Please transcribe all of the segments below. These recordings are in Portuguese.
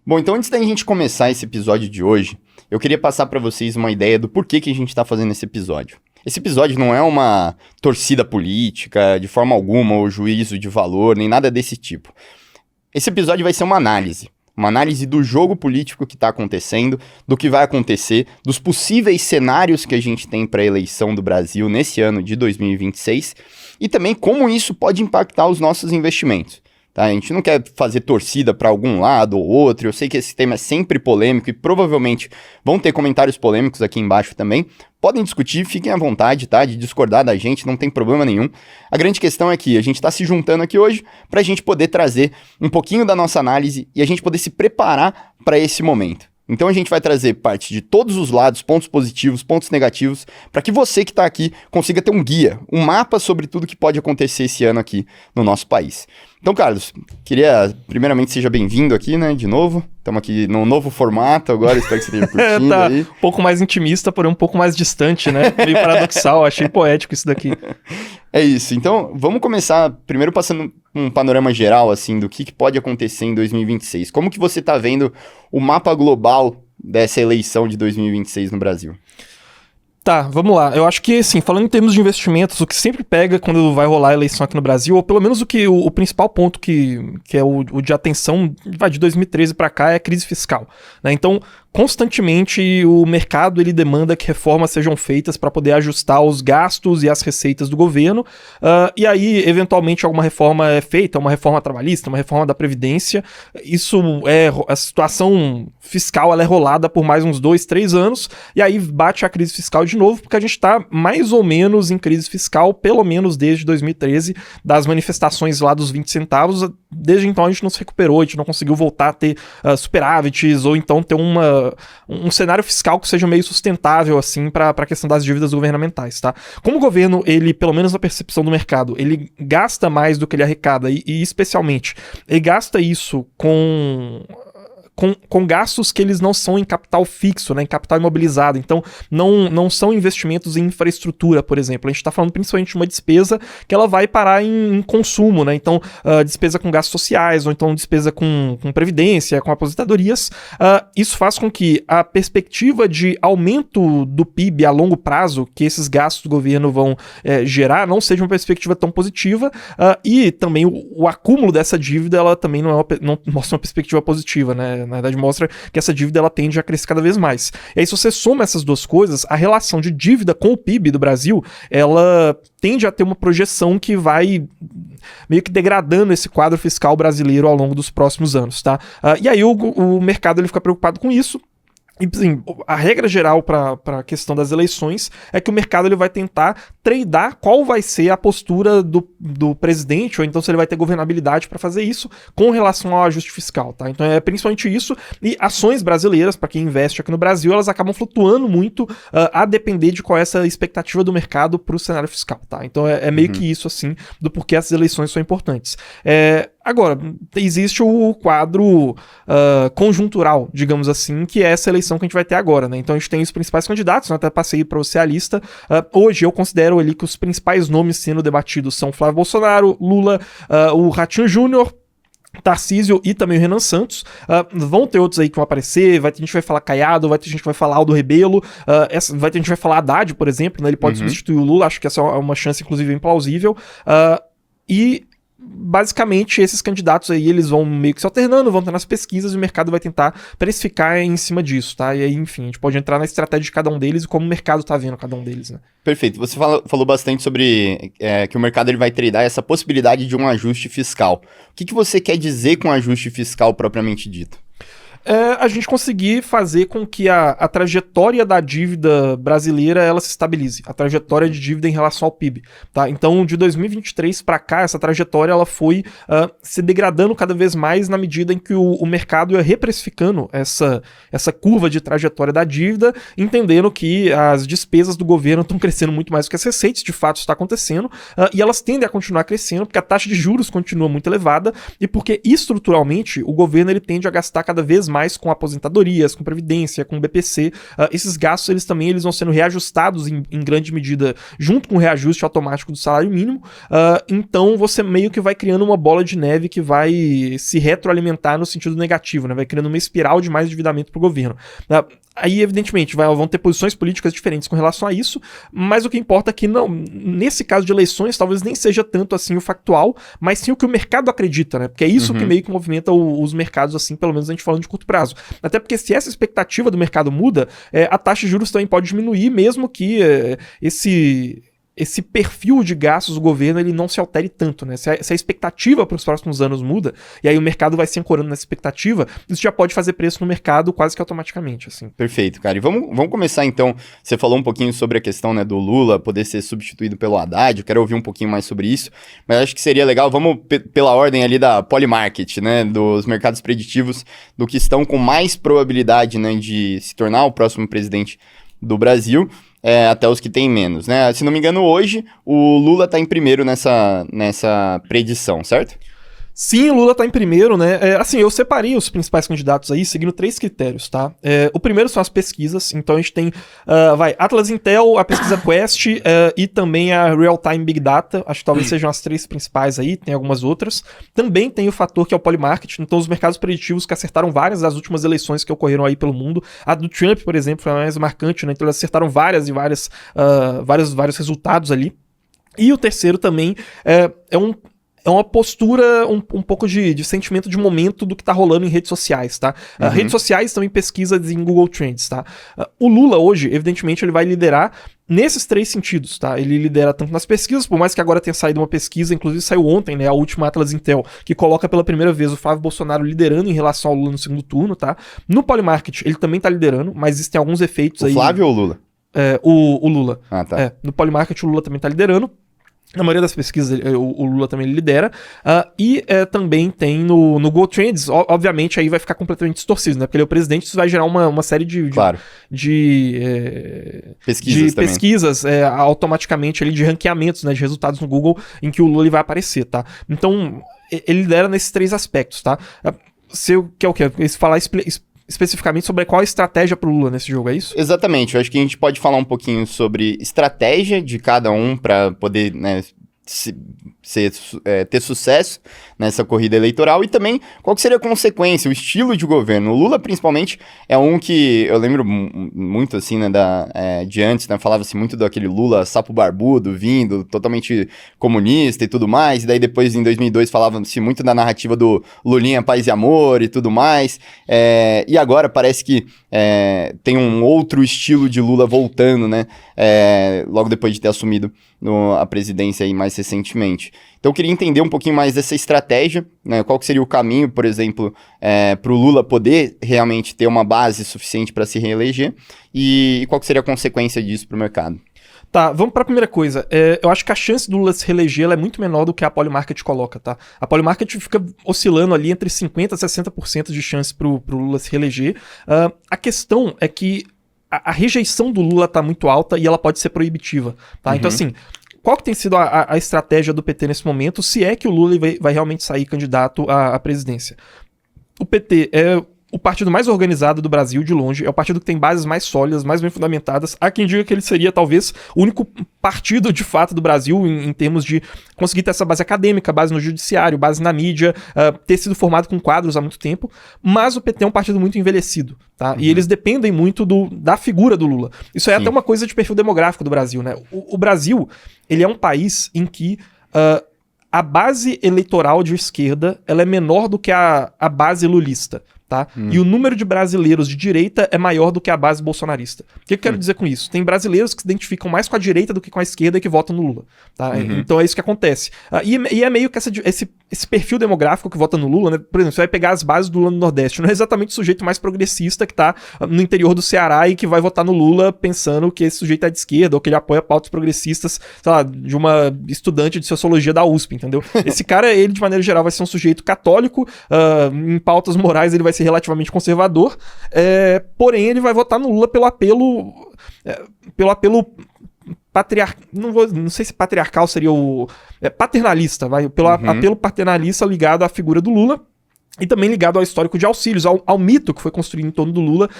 Bom, então antes da gente começar esse episódio de hoje, eu queria passar para vocês uma ideia do porquê que a gente está fazendo esse episódio. Esse episódio não é uma torcida política, de forma alguma, ou juízo de valor, nem nada desse tipo. Esse episódio vai ser uma análise do jogo político que está acontecendo, do que vai acontecer, dos possíveis cenários que a gente tem para a eleição do Brasil nesse ano de 2026 e também como isso pode impactar os nossos investimentos. Tá? A gente não quer fazer torcida para algum lado ou outro, eu sei que esse tema é sempre polêmico e provavelmente vão ter comentários polêmicos aqui embaixo também. Podem discutir, fiquem à vontade, tá? De discordar da gente, não tem problema nenhum. A grande questão é que a gente está se juntando aqui hoje para a gente poder trazer um pouquinho da nossa análise e a gente poder se preparar para esse momento. Então a gente vai trazer parte de todos os lados, pontos positivos, pontos negativos, para que você que está aqui consiga ter um guia, um mapa sobre tudo que pode acontecer esse ano aqui no nosso país. Então, Carlos, queria primeiramente seja bem-vindo aqui, né, de novo. Estamos aqui num novo formato agora, espero que você esteja curtindo tá aí. Um pouco mais intimista, porém um pouco mais distante, né? Meio paradoxal, achei poético isso daqui. É isso, então vamos começar primeiro passando um panorama geral, assim, do que pode acontecer em 2026. Como que você está vendo o mapa global dessa eleição de 2026 no Brasil? Tá, vamos lá. Eu acho que, assim, falando em termos de investimentos, o que sempre pega quando vai rolar a eleição aqui no Brasil, ou pelo menos o principal ponto que é o de atenção de 2013 para cá é a crise fiscal, né? Então, constantemente o mercado ele demanda que reformas sejam feitas para poder ajustar os gastos e as receitas do governo, e aí, eventualmente, alguma reforma é feita, uma reforma trabalhista, uma reforma da Previdência. Isso é a situação fiscal, ela é rolada por mais uns 2, 3 anos, e aí bate a crise fiscal de novo, porque a gente está mais ou menos em crise fiscal, pelo menos desde 2013, das manifestações lá dos 20 centavos. Desde então a gente não se recuperou, a gente não conseguiu voltar a ter superávites, ou então ter um cenário fiscal que seja meio sustentável, assim, para a questão das dívidas governamentais, tá? Como o governo, ele, pelo menos na percepção do mercado, ele gasta mais do que ele arrecada, e especialmente, ele gasta isso com gastos que eles não são em capital fixo, né, em capital imobilizado. Então, não são investimentos em infraestrutura, por exemplo. A gente está falando principalmente de uma despesa que ela vai parar em consumo, né? Então, despesa com gastos sociais, ou então despesa com previdência, com aposentadorias. Isso faz com que a perspectiva de aumento do PIB a longo prazo, que esses gastos do governo vão gerar, não seja uma perspectiva tão positiva, e também o acúmulo dessa dívida, ela também não mostra uma perspectiva positiva, né? Na verdade, mostra que essa dívida ela tende a crescer cada vez mais. E aí, se você soma essas duas coisas, a relação de dívida com o PIB do Brasil, ela tende a ter uma projeção que vai meio que degradando esse quadro fiscal brasileiro ao longo dos próximos anos, tá? E aí o mercado ele fica preocupado com isso. E, assim, a regra geral para a questão das eleições é que o mercado ele vai tentar tradear qual vai ser a postura do presidente, ou então se ele vai ter governabilidade para fazer isso com relação ao ajuste fiscal, tá? Então é principalmente isso, e ações brasileiras, para quem investe aqui no Brasil, elas acabam flutuando muito a depender de qual é essa expectativa do mercado para o cenário fiscal, tá? Então é meio que isso, assim, do porquê essas eleições são importantes. Agora, existe o quadro conjuntural, digamos assim, que é essa eleição que a gente vai ter agora, né? Então a gente tem os principais candidatos, né? Até passei para você a lista. Hoje eu considero ali que os principais nomes sendo debatidos são Flávio Bolsonaro, Lula, o Ratinho Júnior, Tarcísio e também o Renan Santos. Vão ter outros aí que vão aparecer, a gente vai falar Caiado, vai ter gente que vai falar Aldo Rebelo, vai ter gente que vai falar Haddad, por exemplo, né? Ele pode substituir o Lula, acho que essa é uma chance inclusive bem plausível. E basicamente esses candidatos aí eles vão meio que se alternando, vão estar nas pesquisas e o mercado vai tentar precificar em cima disso, tá? E aí, enfim, a gente pode entrar na estratégia de cada um deles e como o mercado tá vendo cada um deles, né? Perfeito. Você falou bastante sobre que o mercado ele vai tradear essa possibilidade de um ajuste fiscal. O que você quer dizer com ajuste fiscal propriamente dito? A gente conseguir fazer com que a trajetória da dívida brasileira ela se estabilize, a trajetória de dívida em relação ao PIB, tá? Então, de 2023 para cá, essa trajetória ela foi se degradando cada vez mais na medida em que o mercado ia reprecificando essa curva de trajetória da dívida, entendendo que as despesas do governo estão crescendo muito mais do que as receitas, de fato está acontecendo, e elas tendem a continuar crescendo porque a taxa de juros continua muito elevada e porque estruturalmente o governo ele tende a gastar cada vez mais com aposentadorias, com previdência, com BPC. Esses gastos, eles vão sendo reajustados em grande medida junto com o reajuste automático do salário mínimo. Então você meio que vai criando uma bola de neve que vai se retroalimentar no sentido negativo, né? Vai criando uma espiral de mais endividamento para o governo. Aí, evidentemente, vão ter posições políticas diferentes com relação a isso, mas o que importa é que, nesse caso de eleições, talvez nem seja tanto assim o factual, mas sim o que o mercado acredita, né? Porque é isso que meio que movimenta os mercados, assim, pelo menos a gente falando de curto prazo. Até porque se essa expectativa do mercado muda, a taxa de juros também pode diminuir, mesmo que esse perfil de gastos do governo ele não se altere tanto, né? Se a expectativa para os próximos anos muda, e aí o mercado vai se ancorando nessa expectativa, isso já pode fazer preço no mercado quase que automaticamente, assim. Perfeito, cara. E vamos começar então, você falou um pouquinho sobre a questão, né, do Lula poder ser substituído pelo Haddad, eu quero ouvir um pouquinho mais sobre isso, mas acho que seria legal, vamos pela ordem ali da Polymarket, né, dos mercados preditivos, do que estão com mais probabilidade, né, de se tornar o próximo presidente do Brasil, até os que têm menos, né? Se não me engano, hoje o Lula tá em primeiro nessa predição, certo? Sim, o Lula tá em primeiro, né? Assim, eu separei os principais candidatos aí seguindo 3 critérios, tá? O primeiro são as pesquisas, então a gente tem, Atlas Intel, a pesquisa Quest e também a Real Time Big Data, acho que talvez sejam as 3 principais aí, tem algumas outras. Também tem o fator que é o Polymarket, então os mercados preditivos que acertaram várias das últimas eleições que ocorreram aí pelo mundo. A do Trump, por exemplo, foi a mais marcante, né? Então eles acertaram vários resultados ali. E o terceiro também é uma postura, um pouco de sentimento de momento do que tá rolando em redes sociais, tá? Redes sociais estão em pesquisas em Google Trends, tá? O Lula hoje, evidentemente, ele vai liderar nesses 3 sentidos, tá? Ele lidera tanto nas pesquisas, por mais que agora tenha saído uma pesquisa, inclusive saiu ontem, né, a última Atlas Intel, que coloca pela primeira vez o Flávio Bolsonaro liderando em relação ao Lula no segundo turno, tá? No Polymarket, ele também tá liderando, mas existem alguns efeitos aí... O Flávio ou o Lula? O Lula. Ah, tá. No Polymarket, o Lula também tá liderando. Na maioria das pesquisas, o Lula também lidera. Também tem no Google Trends, obviamente, aí vai ficar completamente distorcido, né? Porque ele é o presidente, isso vai gerar uma série de pesquisas automaticamente ali, de ranqueamentos, né? De resultados no Google, em que o Lula ele vai aparecer, tá? Então, ele lidera nesses 3 aspectos, tá? Se eu quer o quê? Falar especificamente sobre qual a estratégia pro Lula nesse jogo, é isso? Exatamente, eu acho que a gente pode falar um pouquinho sobre estratégia de cada um para poder, né, ter sucesso nessa corrida eleitoral e também qual que seria a consequência, o estilo de governo. O Lula, principalmente, é um que eu lembro muito, assim, né, de antes, né, falava-se muito daquele Lula sapo barbudo, vindo, totalmente comunista e tudo mais, e daí depois, em 2002, falava-se muito da narrativa do Lulinha, paz e amor e tudo mais, e agora parece que tem um outro estilo de Lula voltando, né, logo depois de ter assumido a presidência aí mais recentemente. Então eu queria entender um pouquinho mais dessa estratégia, né? Qual que seria o caminho, por exemplo, para o Lula poder realmente ter uma base suficiente para se reeleger e qual que seria a consequência disso para o mercado. Tá, vamos para a primeira coisa. Eu acho que a chance do Lula se reeleger ela é muito menor do que a Polymarket coloca, tá? A Polymarket fica oscilando ali entre 50% a 60% de chance pro Lula se reeleger. A questão é que a rejeição do Lula tá muito alta e ela pode ser proibitiva, tá? Então, assim, qual que tem sido a estratégia do PT nesse momento, se é que o Lula vai realmente sair candidato à presidência? O PT é o partido mais organizado do Brasil, de longe, é o partido que tem bases mais sólidas, mais bem fundamentadas. Há quem diga que ele seria, talvez, o único partido, de fato, do Brasil em termos de conseguir ter essa base acadêmica, base no judiciário, base na mídia, ter sido formado com quadros há muito tempo, mas o PT é um partido muito envelhecido, tá? E eles dependem muito da figura do Lula. Isso é até uma coisa de perfil demográfico do Brasil, né? O Brasil, ele é um país em que a base eleitoral de esquerda ela é menor do que a base lulista. Tá? E o número de brasileiros de direita é maior do que a base bolsonarista. O que eu quero dizer com isso? Tem brasileiros que se identificam mais com a direita do que com a esquerda e que votam no Lula. Tá? Então é isso que acontece. E é meio que esse perfil demográfico que vota no Lula, né? Por exemplo, você vai pegar as bases do Lula no Nordeste, não é exatamente o sujeito mais progressista que tá no interior do Ceará e que vai votar no Lula pensando que esse sujeito é de esquerda ou que ele apoia pautas progressistas, sei lá, de uma estudante de sociologia da USP, entendeu? Esse cara, ele de maneira geral vai ser um sujeito católico, em pautas morais ele vai ser relativamente conservador, porém ele vai votar no Lula pelo apelo não sei se patriarcal seria o paternalista, pelo apelo paternalista ligado à figura do Lula. E também ligado ao histórico de auxílios, ao mito que foi construído em torno do Lula.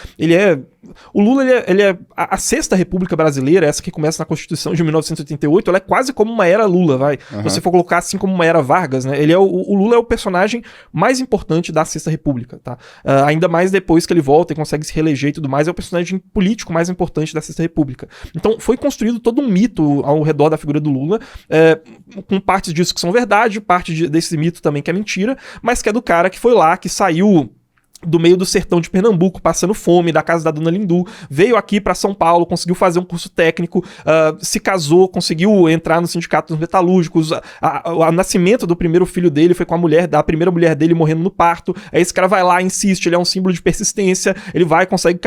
O Lula é a sexta república brasileira, essa que começa na Constituição de 1988, ela é quase como uma era Lula, vai. Se você for colocar assim como uma era Vargas, né? O Lula é o personagem mais importante da sexta república, tá? Ainda mais depois que ele volta e consegue se reeleger e tudo mais, é o personagem político mais importante da sexta república. Então foi construído todo um mito ao redor da figura do Lula, com partes disso que são verdade, parte desse mito também que é mentira, mas que é do cara que foi lá, que saiu do meio do sertão de Pernambuco, passando fome, da casa da Dona Lindu, veio aqui pra São Paulo, conseguiu fazer um curso técnico, se casou, conseguiu entrar no sindicato dos metalúrgicos, o nascimento do primeiro filho dele foi com a primeira mulher dele morrendo no parto, aí esse cara vai lá, insiste, ele é um símbolo de persistência, ele vai, consegue,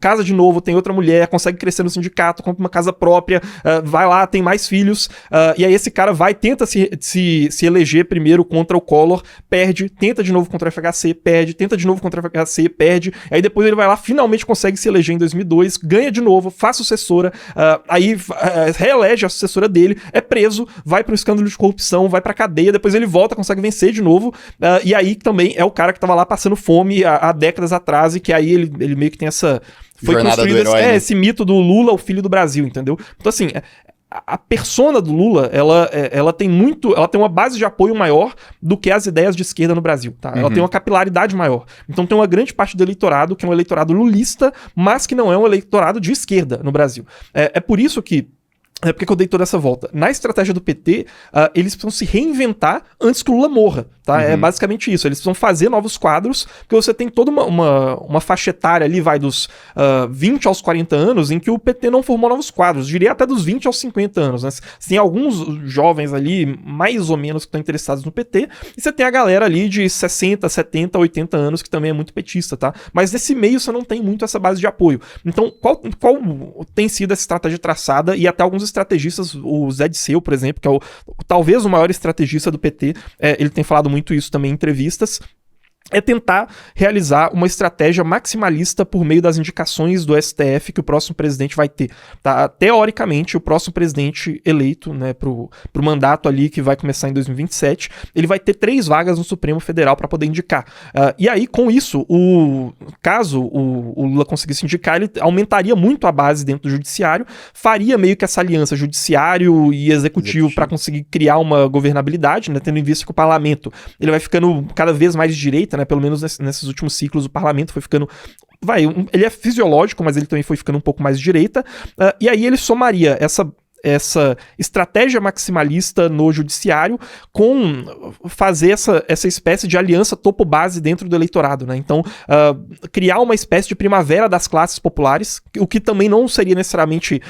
casa de novo, tem outra mulher, consegue crescer no sindicato, compra uma casa própria, vai lá, tem mais filhos, e aí esse cara vai, tenta se eleger primeiro contra o Collor, perde, tenta de novo contra o FHC, perde, tenta de novo contra o FHC, perde, aí depois ele vai lá, finalmente consegue se eleger em 2002, ganha de novo, faz sucessora, aí reelege a sucessora dele, é preso, vai para um escândalo de corrupção, vai pra cadeia, depois ele volta, consegue vencer de novo, e aí também é o cara que tava lá passando fome há décadas atrás, e que aí ele meio que tem essa... Foi jornada construído do herói, né? esse mito do Lula, o filho do Brasil, entendeu? Então assim... A persona do Lula, ela tem uma base de apoio maior do que as ideias de esquerda no Brasil, tá? Ela tem uma capilaridade maior. Então tem uma grande parte do eleitorado que é um eleitorado lulista, mas que não é um eleitorado de esquerda no Brasil. É por isso que porque eu dei toda essa volta. Na estratégia do PT, eles precisam se reinventar antes que o Lula morra, tá? É basicamente isso. Eles precisam fazer novos quadros, porque você tem toda uma faixa etária ali, vai dos 20 aos 40 anos, em que o PT não formou novos quadros. Diria até dos 20 aos 50 anos, né? Você tem alguns jovens ali, mais ou menos, que estão interessados no PT, e você tem a galera ali de 60, 70, 80 anos, que também é muito petista, tá? Mas nesse meio você não tem muito essa base de apoio. Então, qual tem sido essa estratégia traçada, e até alguns estrategistas, o Zé Disseu, por exemplo, que é talvez o maior estrategista do PT, ele tem falado muito isso também em entrevistas, é tentar realizar uma estratégia maximalista por meio das indicações do STF que o próximo presidente vai ter. Tá? Teoricamente, o próximo presidente eleito, né, pro mandato ali que vai começar em 2027, ele vai ter 3 vagas no Supremo Federal para poder indicar. E aí, com isso, caso o Lula conseguisse indicar, ele aumentaria muito a base dentro do judiciário, faria meio que essa aliança judiciário e executivo para conseguir criar uma governabilidade, né, tendo em vista que o parlamento ele vai ficando cada vez mais de direita, né, pelo menos nesses últimos ciclos o parlamento foi ficando... ele é fisiológico, mas ele também foi ficando um pouco mais de direita, e aí ele somaria essa estratégia maximalista no judiciário com fazer essa espécie de aliança topo-base dentro do eleitorado, né? Então, criar uma espécie de primavera das classes populares, o que também não seria necessariamente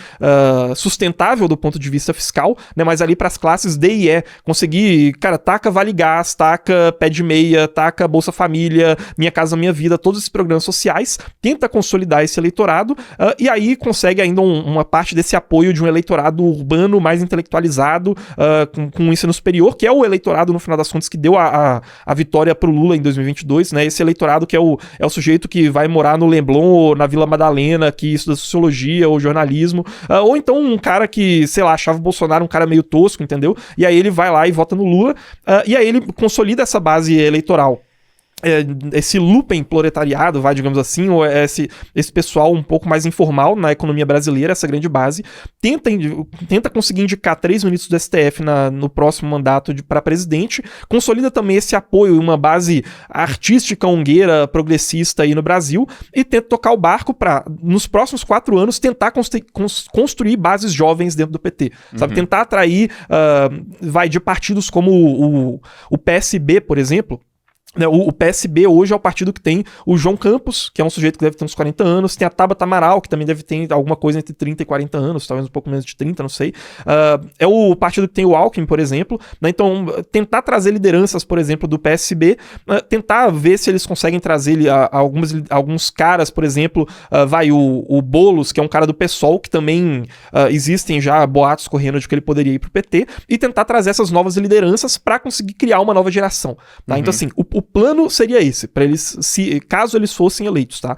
sustentável do ponto de vista fiscal, né? Mas ali para as classes D e E, conseguir, cara, taca Vale Gás, taca Pé de Meia, taca Bolsa Família, Minha Casa Minha Vida, todos esses programas sociais, tenta consolidar esse eleitorado, e aí consegue ainda uma parte desse apoio de um eleitorado urbano mais intelectualizado, com o ensino superior, que é o eleitorado, no final das contas, que deu a vitória pro Lula em 2022, né? Esse eleitorado que é o sujeito que vai morar no Leblon ou na Vila Madalena, que estuda sociologia ou jornalismo, ou então um cara que, sei lá, achava o Bolsonaro um cara meio tosco, entendeu? E aí ele vai lá e vota no Lula, e aí ele consolida essa base eleitoral. Esse lumpen proletariado, digamos assim, ou esse pessoal um pouco mais informal na economia brasileira, essa grande base, tenta conseguir indicar 3 ministros do STF no próximo mandato para presidente, consolida também esse apoio, uma base artística, ongueira, progressista aí no Brasil, e tenta tocar o barco para, nos próximos 4 anos, tentar construir bases jovens dentro do PT, sabe? Tentar atrair, de partidos como o PSB, por exemplo. O PSB hoje é o partido que tem o João Campos, que é um sujeito que deve ter uns 40 anos, tem a Tabata Amaral, que também deve ter alguma coisa entre 30 e 40 anos, talvez um pouco menos de 30, não sei. É o partido que tem o Alckmin, por exemplo, né? Então, tentar trazer lideranças, por exemplo, do PSB, tentar ver se eles conseguem trazer alguns caras, por exemplo, o Boulos, que é um cara do PSOL, que também existem já boatos correndo de que ele poderia ir pro PT, e tentar trazer essas novas lideranças para conseguir criar uma nova geração, tá? Então, assim, o plano seria esse, para eles, caso eles fossem eleitos, tá?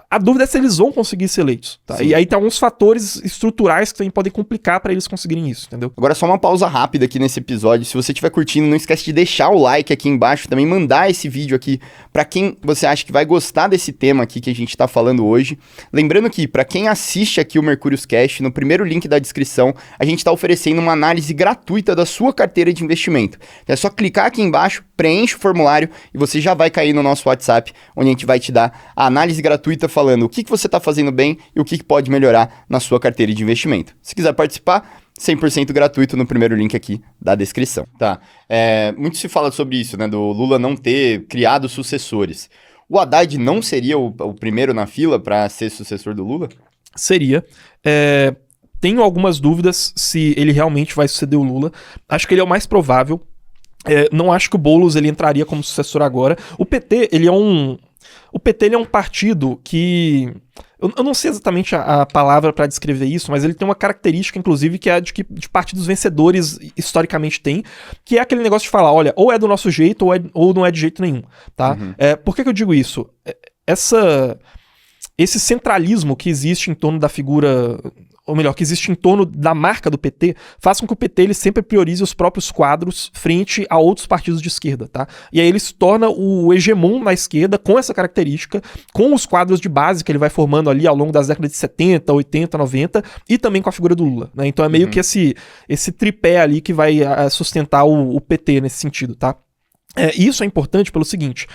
A dúvida é se eles vão conseguir ser eleitos, tá? E aí tem alguns fatores estruturais que também podem complicar para eles conseguirem isso, entendeu? Agora só uma pausa rápida aqui nesse episódio. Se você estiver curtindo, não esquece de deixar o like aqui embaixo, também mandar esse vídeo aqui para quem você acha que vai gostar desse tema aqui que a gente tá falando hoje. Lembrando que para quem assiste aqui o Mercúrios Cast, no primeiro link da descrição, a gente tá oferecendo uma análise gratuita da sua carteira de investimento. Então é só clicar aqui embaixo, preenche o formulário e você já vai cair no nosso WhatsApp, onde a gente vai te dar a análise gratuita falando o que você tá fazendo bem e o que pode melhorar na sua carteira de investimento. Se quiser participar, 100% gratuito no primeiro link aqui da descrição. Tá, muito se fala sobre isso, né, do Lula não ter criado sucessores. O Haddad não seria o primeiro na fila para ser sucessor do Lula? Seria. Tenho algumas dúvidas se ele realmente vai suceder o Lula. Acho que ele é o mais provável. Não acho que o Boulos ele entraria como sucessor agora. O PT, ele é um partido que... Eu não sei exatamente a palavra para descrever isso, mas ele tem uma característica, inclusive, que é de partidos vencedores historicamente tem, que é aquele negócio de falar, olha, ou é do nosso jeito ou não é de jeito nenhum, tá? Uhum. Por que eu digo isso? Esse centralismo que existe em torno da figura... ou melhor, que existe em torno da marca do PT, faz com que o PT ele sempre priorize os próprios quadros frente a outros partidos de esquerda, tá? E aí ele se torna o hegemon na esquerda com essa característica, com os quadros de base que ele vai formando ali ao longo das décadas de 70, 80, 90, e também com a figura do Lula, né? Então é meio que esse tripé ali que vai sustentar o PT nesse sentido, tá? E isso é importante pelo seguinte,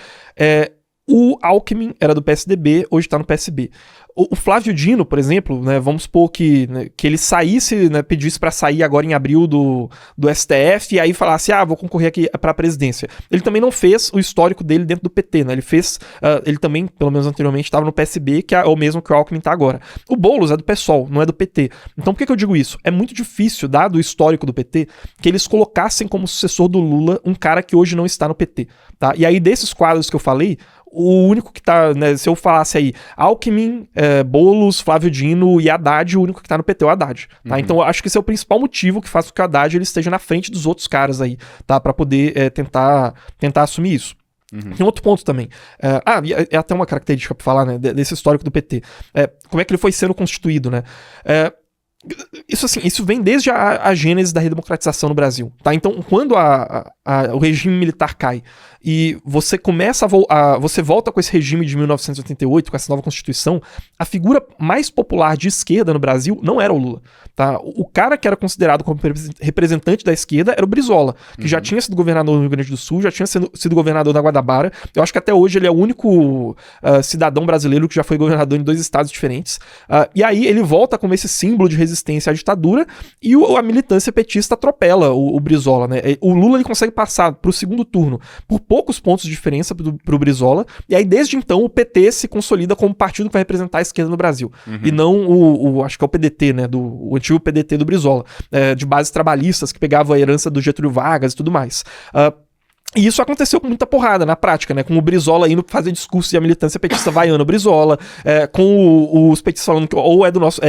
o Alckmin era do PSDB, hoje tá no PSB. O Flávio Dino, por exemplo, né, vamos supor que ele saísse, né, pedisse para sair agora em abril do STF e aí falasse, vou concorrer aqui para a presidência. Ele também não fez o histórico dele dentro do PT, né? Ele também, pelo menos anteriormente, estava no PSB, que é o mesmo que o Alckmin tá agora. O Boulos é do PSOL, não é do PT. Então por que eu digo isso? É muito difícil, dado o histórico do PT, que eles colocassem como sucessor do Lula um cara que hoje não está no PT, tá? E aí desses quadros que eu falei, o único que tá, né, se eu falasse aí, Alckmin, Boulos, Flávio Dino e Haddad, o único que tá no PT é o Haddad, tá? Então eu acho que esse é o principal motivo que faz com que o Haddad ele esteja na frente dos outros caras aí, tá? Pra poder tentar assumir isso. Tem outro ponto também. É até uma característica pra falar, né, desse histórico do PT. Como é que ele foi sendo constituído, né? Isso vem desde a gênese da redemocratização no Brasil, tá? Então, quando o regime militar cai e você começa você volta com esse regime de 1988, com essa nova Constituição, a figura mais popular de esquerda no Brasil não era o Lula, tá? O cara que era considerado como representante da esquerda era o Brizola, que já tinha sido governador do Rio Grande do Sul, já tinha sido governador da Guanabara. Eu acho que até hoje ele é o único cidadão brasileiro que já foi governador em 2 estados diferentes. E aí ele volta como esse símbolo de resistência à ditadura e a militância petista atropela o Brizola, né? O Lula ele consegue passar pro segundo turno por poucos pontos de diferença pro Brizola, e aí desde então o PT se consolida como partido que vai representar a esquerda no Brasil, e não acho que é o PDT, né, o antigo PDT do Brizola, de bases trabalhistas que pegava a herança do Getúlio Vargas e tudo mais. E isso aconteceu com muita porrada na prática, né? Com o Brizola indo fazer discurso e a militância petista vaiando o Brizola, com os petistas falando que ou é do nosso...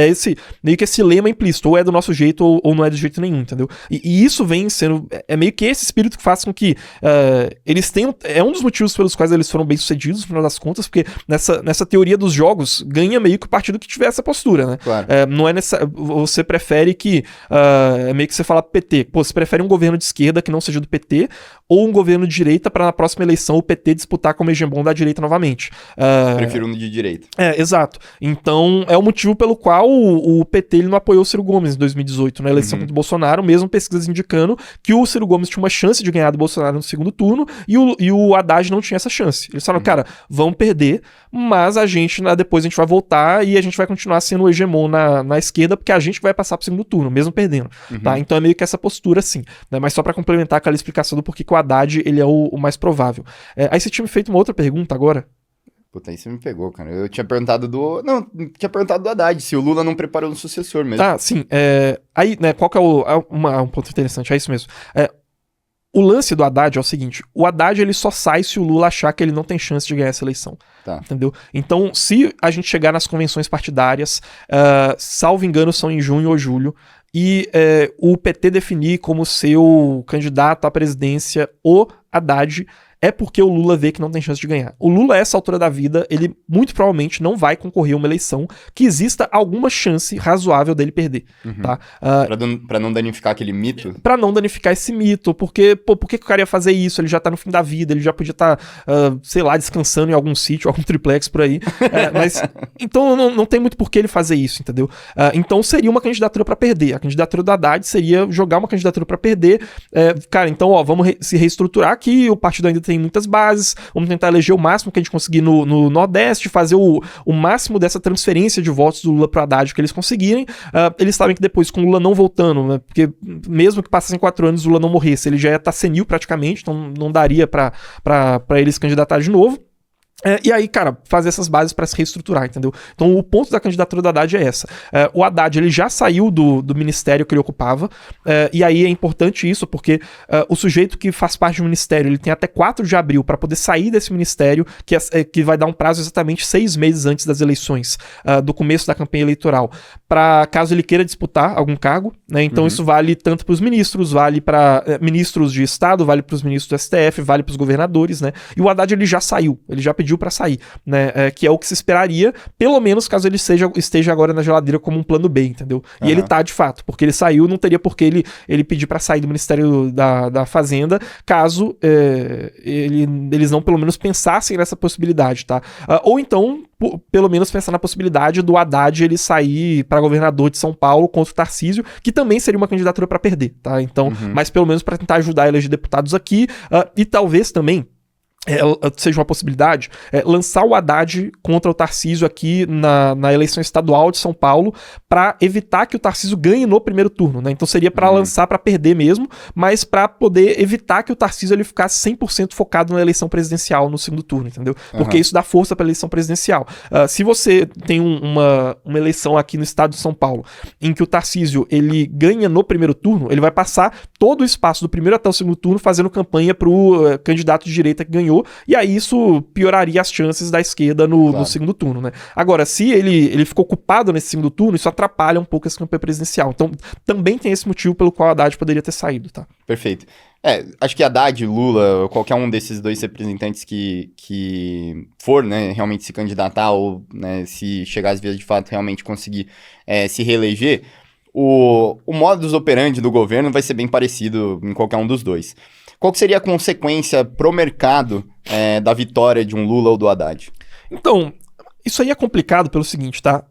meio que esse lema implícito, ou é do nosso jeito ou não é de jeito nenhum, entendeu? E isso vem sendo... É meio que esse espírito que faz com que eles tenham... É um dos motivos pelos quais eles foram bem-sucedidos, no final das contas, porque nessa teoria dos jogos, ganha meio que o partido que tiver essa postura, né? Claro. Não é você prefere que... é meio que você fala PT. Pô, você prefere um governo de esquerda que não seja do PT, ou um governo de direita para na próxima eleição o PT disputar como hegemon da direita novamente. Prefiro um de direita. Exato. Então é o motivo pelo qual o PT ele não apoiou o Ciro Gomes em 2018, na eleição contra o Bolsonaro, mesmo pesquisas indicando que o Ciro Gomes tinha uma chance de ganhar do Bolsonaro no segundo turno e o Haddad não tinha essa chance. Eles falaram, cara, vamos perder, mas depois a gente vai voltar e a gente vai continuar sendo o hegemon na esquerda, porque a gente vai passar pro segundo turno, mesmo perdendo. Tá? Então é meio que essa postura assim, né? Mas só para complementar aquela explicação do porquê que o Haddad ele é o mais provável. Aí você tinha me feito uma outra pergunta agora. Puta, aí você me pegou, cara. Eu tinha perguntado tinha perguntado do Haddad, se o Lula não preparou um sucessor mesmo. Sim. Aí, né, qual que é um ponto interessante? É isso mesmo. O lance do Haddad é o seguinte, o Haddad ele só sai se o Lula achar que ele não tem chance de ganhar essa eleição. Tá. Entendeu? Então, se a gente chegar nas convenções partidárias, salvo engano são em junho ou julho, e o PT definir como seu candidato à presidência o Haddad, é porque o Lula vê que não tem chance de ganhar. O Lula, a essa altura da vida, ele muito provavelmente não vai concorrer a uma eleição que exista alguma chance razoável dele perder, tá? Pra não danificar aquele mito? Pra não danificar esse mito, porque, por que o cara ia fazer isso? Ele já tá no fim da vida, ele já podia estar, sei lá, descansando em algum sítio, algum triplex por aí. Mas, então não tem muito por que ele fazer isso, entendeu? Então seria uma candidatura pra perder. A candidatura do Haddad seria jogar uma candidatura pra perder. Cara, então, vamos se reestruturar aqui, o partido ainda tem muitas bases, vamos tentar eleger o máximo que a gente conseguir no Nordeste, fazer o máximo dessa transferência de votos do Lula pro Haddad que eles conseguirem. Eles sabem que depois, com o Lula não voltando, né, porque mesmo que passassem 4 anos o Lula não morresse, ele já ia estar senil praticamente, então não daria pra eles se candidatar de novo. E aí, cara, fazer essas bases para se reestruturar, entendeu? Então o ponto da candidatura do Haddad é essa. O Haddad, ele já saiu do ministério que ele ocupava, e aí é importante isso, porque o sujeito que faz parte do ministério, ele tem até 4 de abril para poder sair desse ministério, que vai dar um prazo exatamente 6 meses antes das eleições, do começo da campanha eleitoral, para caso ele queira disputar algum cargo, né? Então isso vale tanto para os ministros, vale para ministros de Estado, vale para os ministros do STF, vale para os governadores, né? E o Haddad, ele já saiu, ele já pediu para sair, né? Que é o que se esperaria, pelo menos caso ele esteja agora na geladeira como um plano B, entendeu? E ele tá de fato, porque ele saiu, não teria por que ele pedir para sair do Ministério da Fazenda, caso eles não pelo menos pensassem nessa possibilidade, tá? Ou então, pelo menos pensar na possibilidade do Haddad ele sair para governador de São Paulo contra o Tarcísio, que também seria uma candidatura para perder, tá? Então, mas pelo menos para tentar ajudar a eleger deputados aqui, e talvez também seja uma possibilidade, lançar o Haddad contra o Tarcísio aqui na eleição estadual de São Paulo, para evitar que o Tarcísio ganhe no primeiro turno, né? Então seria para lançar para perder mesmo, mas para poder evitar que o Tarcísio ele ficasse 100% focado na eleição presidencial no segundo turno, entendeu? Porque isso dá força para a eleição presidencial. Se você tem uma eleição aqui no estado de São Paulo, em que o Tarcísio ele ganha no primeiro turno, ele vai passar todo o espaço do primeiro até o segundo turno fazendo campanha pro candidato de direita que ganhou, e aí isso pioraria as chances da esquerda no segundo turno, né? Agora, se ele ficou ocupado nesse segundo turno, isso atrapalha um pouco essa campanha presidencial. Então, também tem esse motivo pelo qual a Haddad poderia ter saído, tá? Perfeito. Acho que Haddad, Lula, qualquer um desses dois representantes que for, né, realmente se candidatar ou, né, se chegar às vias de fato realmente conseguir se reeleger, o modus operandi do governo vai ser bem parecido em qualquer um dos dois. Qual que seria a consequência pro mercado da vitória de um Lula ou do Haddad? Então, isso aí é complicado pelo seguinte, tá?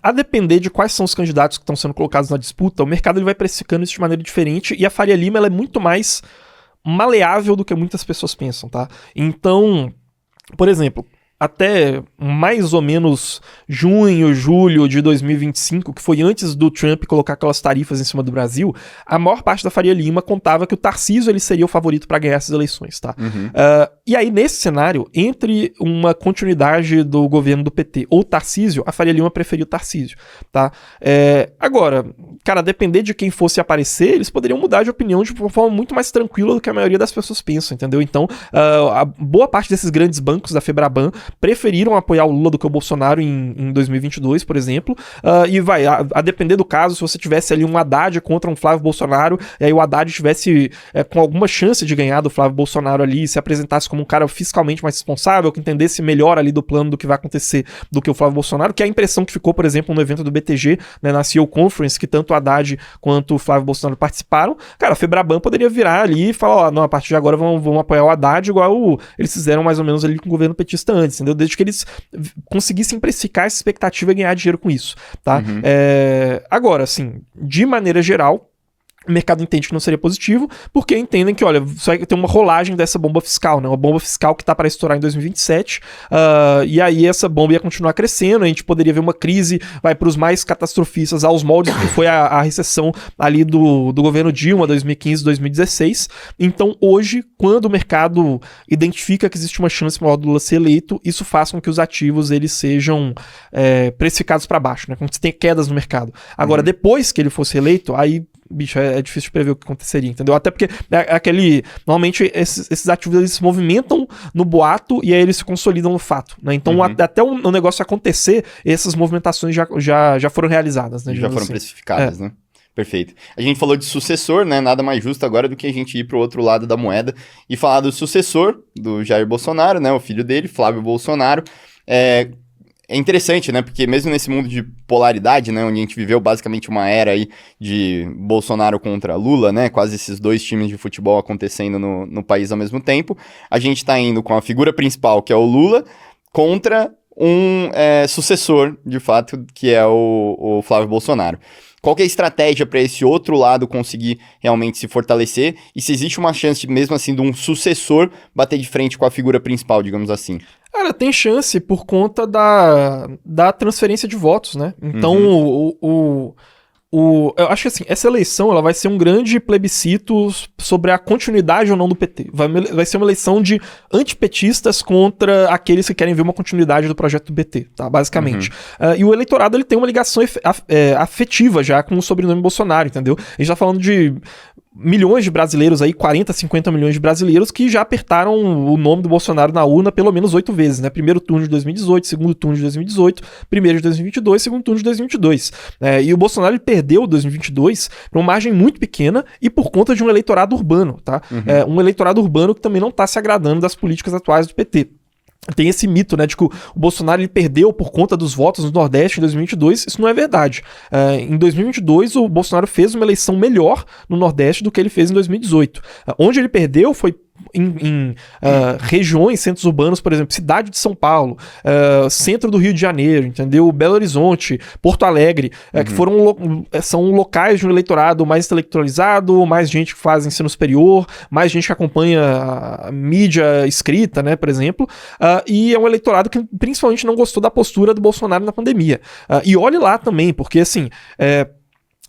A depender de quais são os candidatos que estão sendo colocados na disputa, o mercado ele vai precificando isso de maneira diferente, e a Faria Lima ela é muito mais maleável do que muitas pessoas pensam, tá? Então, por exemplo, até mais ou menos junho, julho de 2025, que foi antes do Trump colocar aquelas tarifas em cima do Brasil, a maior parte da Faria Lima contava que o Tarcísio ele seria o favorito para ganhar essas eleições, tá? E aí, nesse cenário, entre uma continuidade do governo do PT ou Tarcísio, a Faria Lima preferiu o Tarcísio, tá? Agora, cara, depender de quem fosse aparecer, eles poderiam mudar de opinião de uma forma muito mais tranquila do que a maioria das pessoas pensam, entendeu? Então, a boa parte desses grandes bancos da Febraban preferiram apoiar o Lula do que o Bolsonaro em 2022, por exemplo, e a depender do caso, se você tivesse ali um Haddad contra um Flávio Bolsonaro, e aí o Haddad tivesse com alguma chance de ganhar do Flávio Bolsonaro ali, se apresentasse como um cara fiscalmente mais responsável, que entendesse melhor ali do plano do que vai acontecer do que o Flávio Bolsonaro, que é a impressão que ficou, por exemplo, no evento do BTG, né, na CEO Conference, que tanto o Haddad quanto o Flávio Bolsonaro participaram, cara, a Febraban poderia virar ali e falar, não, a partir de agora vamos apoiar o Haddad, igual eles fizeram mais ou menos ali com o governo petista antes, entendeu? Desde que eles conseguissem precificar essa expectativa e ganhar dinheiro com isso, tá? Agora, assim, de maneira geral, o mercado entende que não seria positivo, porque entendem que, olha, só vai ter uma rolagem dessa bomba fiscal, né? Uma bomba fiscal que tá para estourar em 2027, e aí essa bomba ia continuar crescendo, a gente poderia ver uma crise, vai para os mais catastrofistas, aos moldes que foi a recessão ali do governo Dilma, 2015, 2016. Então, hoje, quando o mercado identifica que existe uma chance maior do Lula ser eleito, isso faz com que os ativos, eles sejam precificados para baixo, né? Quando você tem quedas no mercado. Agora, depois que ele fosse eleito, aí bicho, é difícil de prever o que aconteceria, entendeu? Até porque normalmente esses ativos eles se movimentam no boato e aí eles se consolidam no fato, né? Então até o negócio acontecer, essas movimentações já foram realizadas, né? Já foram precificadas, né? Perfeito. A gente falou de sucessor, né? Nada mais justo agora do que a gente ir pro outro lado da moeda e falar do sucessor do Jair Bolsonaro, né? O filho dele, Flávio Bolsonaro. É interessante, né? Porque mesmo nesse mundo de polaridade, né? Onde a gente viveu basicamente uma era aí de Bolsonaro contra Lula, né? Quase esses dois times de futebol acontecendo no país ao mesmo tempo. A gente tá indo com a figura principal, que é o Lula, contra um sucessor, de fato, que é o Flávio Bolsonaro. Qual que é a estratégia para esse outro lado conseguir realmente se fortalecer? E se existe uma chance, mesmo assim, de um sucessor bater de frente com a figura principal, digamos assim? Cara, tem chance por conta da transferência de votos, né? Então, eu acho que assim, essa eleição ela vai ser um grande plebiscito sobre a continuidade ou não do PT. Vai ser uma eleição de antipetistas contra aqueles que querem ver uma continuidade do projeto do PT, tá? Basicamente. E o eleitorado ele tem uma ligação afetiva já com o sobrenome Bolsonaro, entendeu? A gente tá falando de milhões de brasileiros aí, 40, 50 milhões de brasileiros que já apertaram o nome do Bolsonaro na urna pelo menos 8 vezes, né? Primeiro turno de 2018, segundo turno de 2018, primeiro de 2022, segundo turno de 2022. E o Bolsonaro ele perdeu 2022 por uma margem muito pequena e por conta de um eleitorado urbano, tá? Um eleitorado urbano que também não tá se agradando das políticas atuais do PT. Tem esse mito, né, de que o Bolsonaro ele perdeu por conta dos votos no Nordeste em 2022. Isso não é verdade. Em 2022, o Bolsonaro fez uma eleição melhor no Nordeste do que ele fez em 2018. Onde ele perdeu foi em regiões, centros urbanos, por exemplo, cidade de São Paulo, centro do Rio de Janeiro, entendeu? Belo Horizonte, Porto Alegre, que são locais de um eleitorado mais intelectualizado, mais gente que faz ensino superior, mais gente que acompanha a mídia escrita, né, por exemplo, e é um eleitorado que principalmente não gostou da postura do Bolsonaro na pandemia. E olhe lá também, porque assim...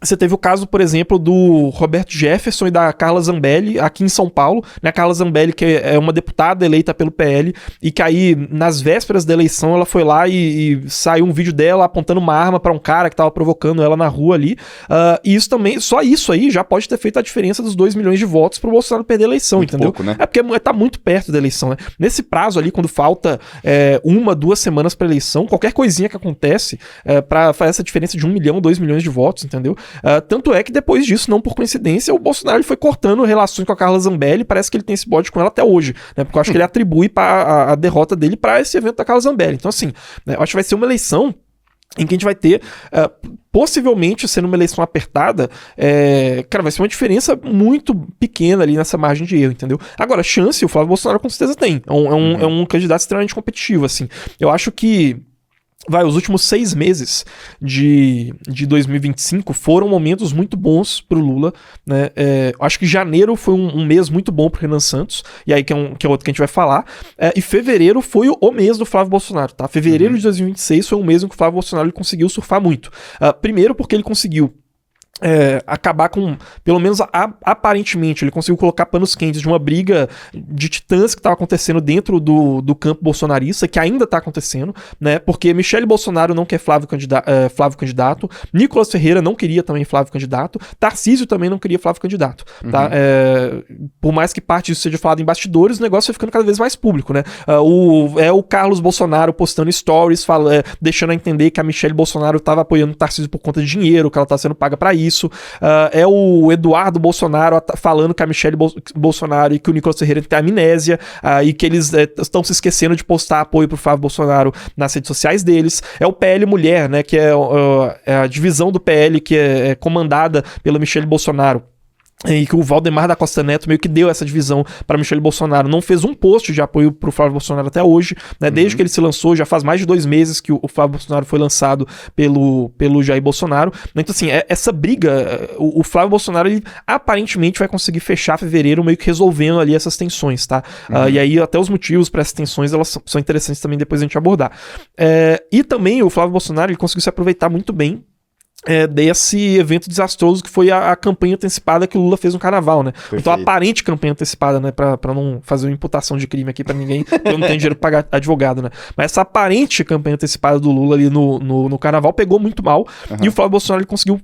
Você teve o caso, por exemplo, do Roberto Jefferson e da Carla Zambelli aqui em São Paulo, né? A Carla Zambelli, que é uma deputada eleita pelo PL, e que aí, nas vésperas da eleição, ela foi lá e saiu um vídeo dela apontando uma arma pra um cara que tava provocando ela na rua ali. E isso também, só isso aí já pode ter feito a diferença dos 2 milhões de votos pro Bolsonaro perder a eleição, muito entendeu? Pouco, né? É porque tá muito perto da eleição, né? Nesse prazo ali, quando falta 1, 2 semanas pra eleição, qualquer coisinha que acontece pra fazer essa diferença de 1 milhão, 2 milhões de votos, entendeu? Tanto é que depois disso, não por coincidência, o Bolsonaro ele foi cortando relações com a Carla Zambelli, parece que ele tem esse bode com ela até hoje, né? Porque eu acho que ele atribui a derrota dele para esse evento da Carla Zambelli. Então assim, né, eu acho que vai ser uma eleição em que a gente vai ter, possivelmente, sendo uma eleição apertada, cara, vai ser uma diferença muito pequena ali nessa margem de erro, entendeu? Agora, chance, o Flávio Bolsonaro com certeza tem. É um candidato extremamente competitivo, assim. Eu acho que os últimos 6 meses de 2025 foram momentos muito bons pro Lula, né? Acho que janeiro foi um mês muito bom pro Renan Santos, e aí que é outro que a gente vai falar, e fevereiro foi o mês do Flávio Bolsonaro, tá? Fevereiro de 2026 foi um mês em que o Flávio Bolsonaro ele conseguiu surfar muito. Primeiro porque ele conseguiu acabar com, pelo menos aparentemente, ele conseguiu colocar panos quentes de uma briga de titãs que estava acontecendo dentro do campo bolsonarista, que ainda está acontecendo, né? Porque Michele Bolsonaro não quer Flávio candidato, Nicolas Ferreira não queria também Flávio candidato, Tarcísio também não queria Flávio candidato, tá? Por mais que parte disso seja falado em bastidores, o negócio vai ficando cada vez mais público, né? O Carlos Bolsonaro postando stories, deixando a entender que a Michele Bolsonaro estava apoiando o Tarcísio por conta de dinheiro, que ela está sendo paga para isso. É o Eduardo Bolsonaro falando que a Michele Bolsonaro e que o Nicolas Ferreira tem amnésia, e que eles estão se esquecendo de postar apoio pro Flávio Bolsonaro nas redes sociais deles. É o PL Mulher, né, que é a divisão do PL que é comandada pela Michele Bolsonaro. E que o Valdemar da Costa Neto meio que deu essa divisão para Michele Bolsonaro. Não fez um post de apoio pro Flávio Bolsonaro até hoje, né? Desde que ele se lançou, já faz mais de 2 meses que o Flávio Bolsonaro foi lançado pelo Jair Bolsonaro. Então, assim, essa briga, o Flávio Bolsonaro, ele aparentemente vai conseguir fechar fevereiro meio que resolvendo ali essas tensões, tá? E aí até os motivos para essas tensões, elas são interessantes também depois a gente abordar. E também o Flávio Bolsonaro, ele conseguiu se aproveitar muito bem desse evento desastroso que foi a campanha antecipada que o Lula fez no carnaval, né? Perfeito. Então a aparente campanha antecipada, né? Pra não fazer uma imputação de crime aqui pra ninguém, eu não tenho dinheiro pra pagar advogado, né? Mas essa aparente campanha antecipada do Lula ali no carnaval pegou muito mal, e o Flávio Bolsonaro ele conseguiu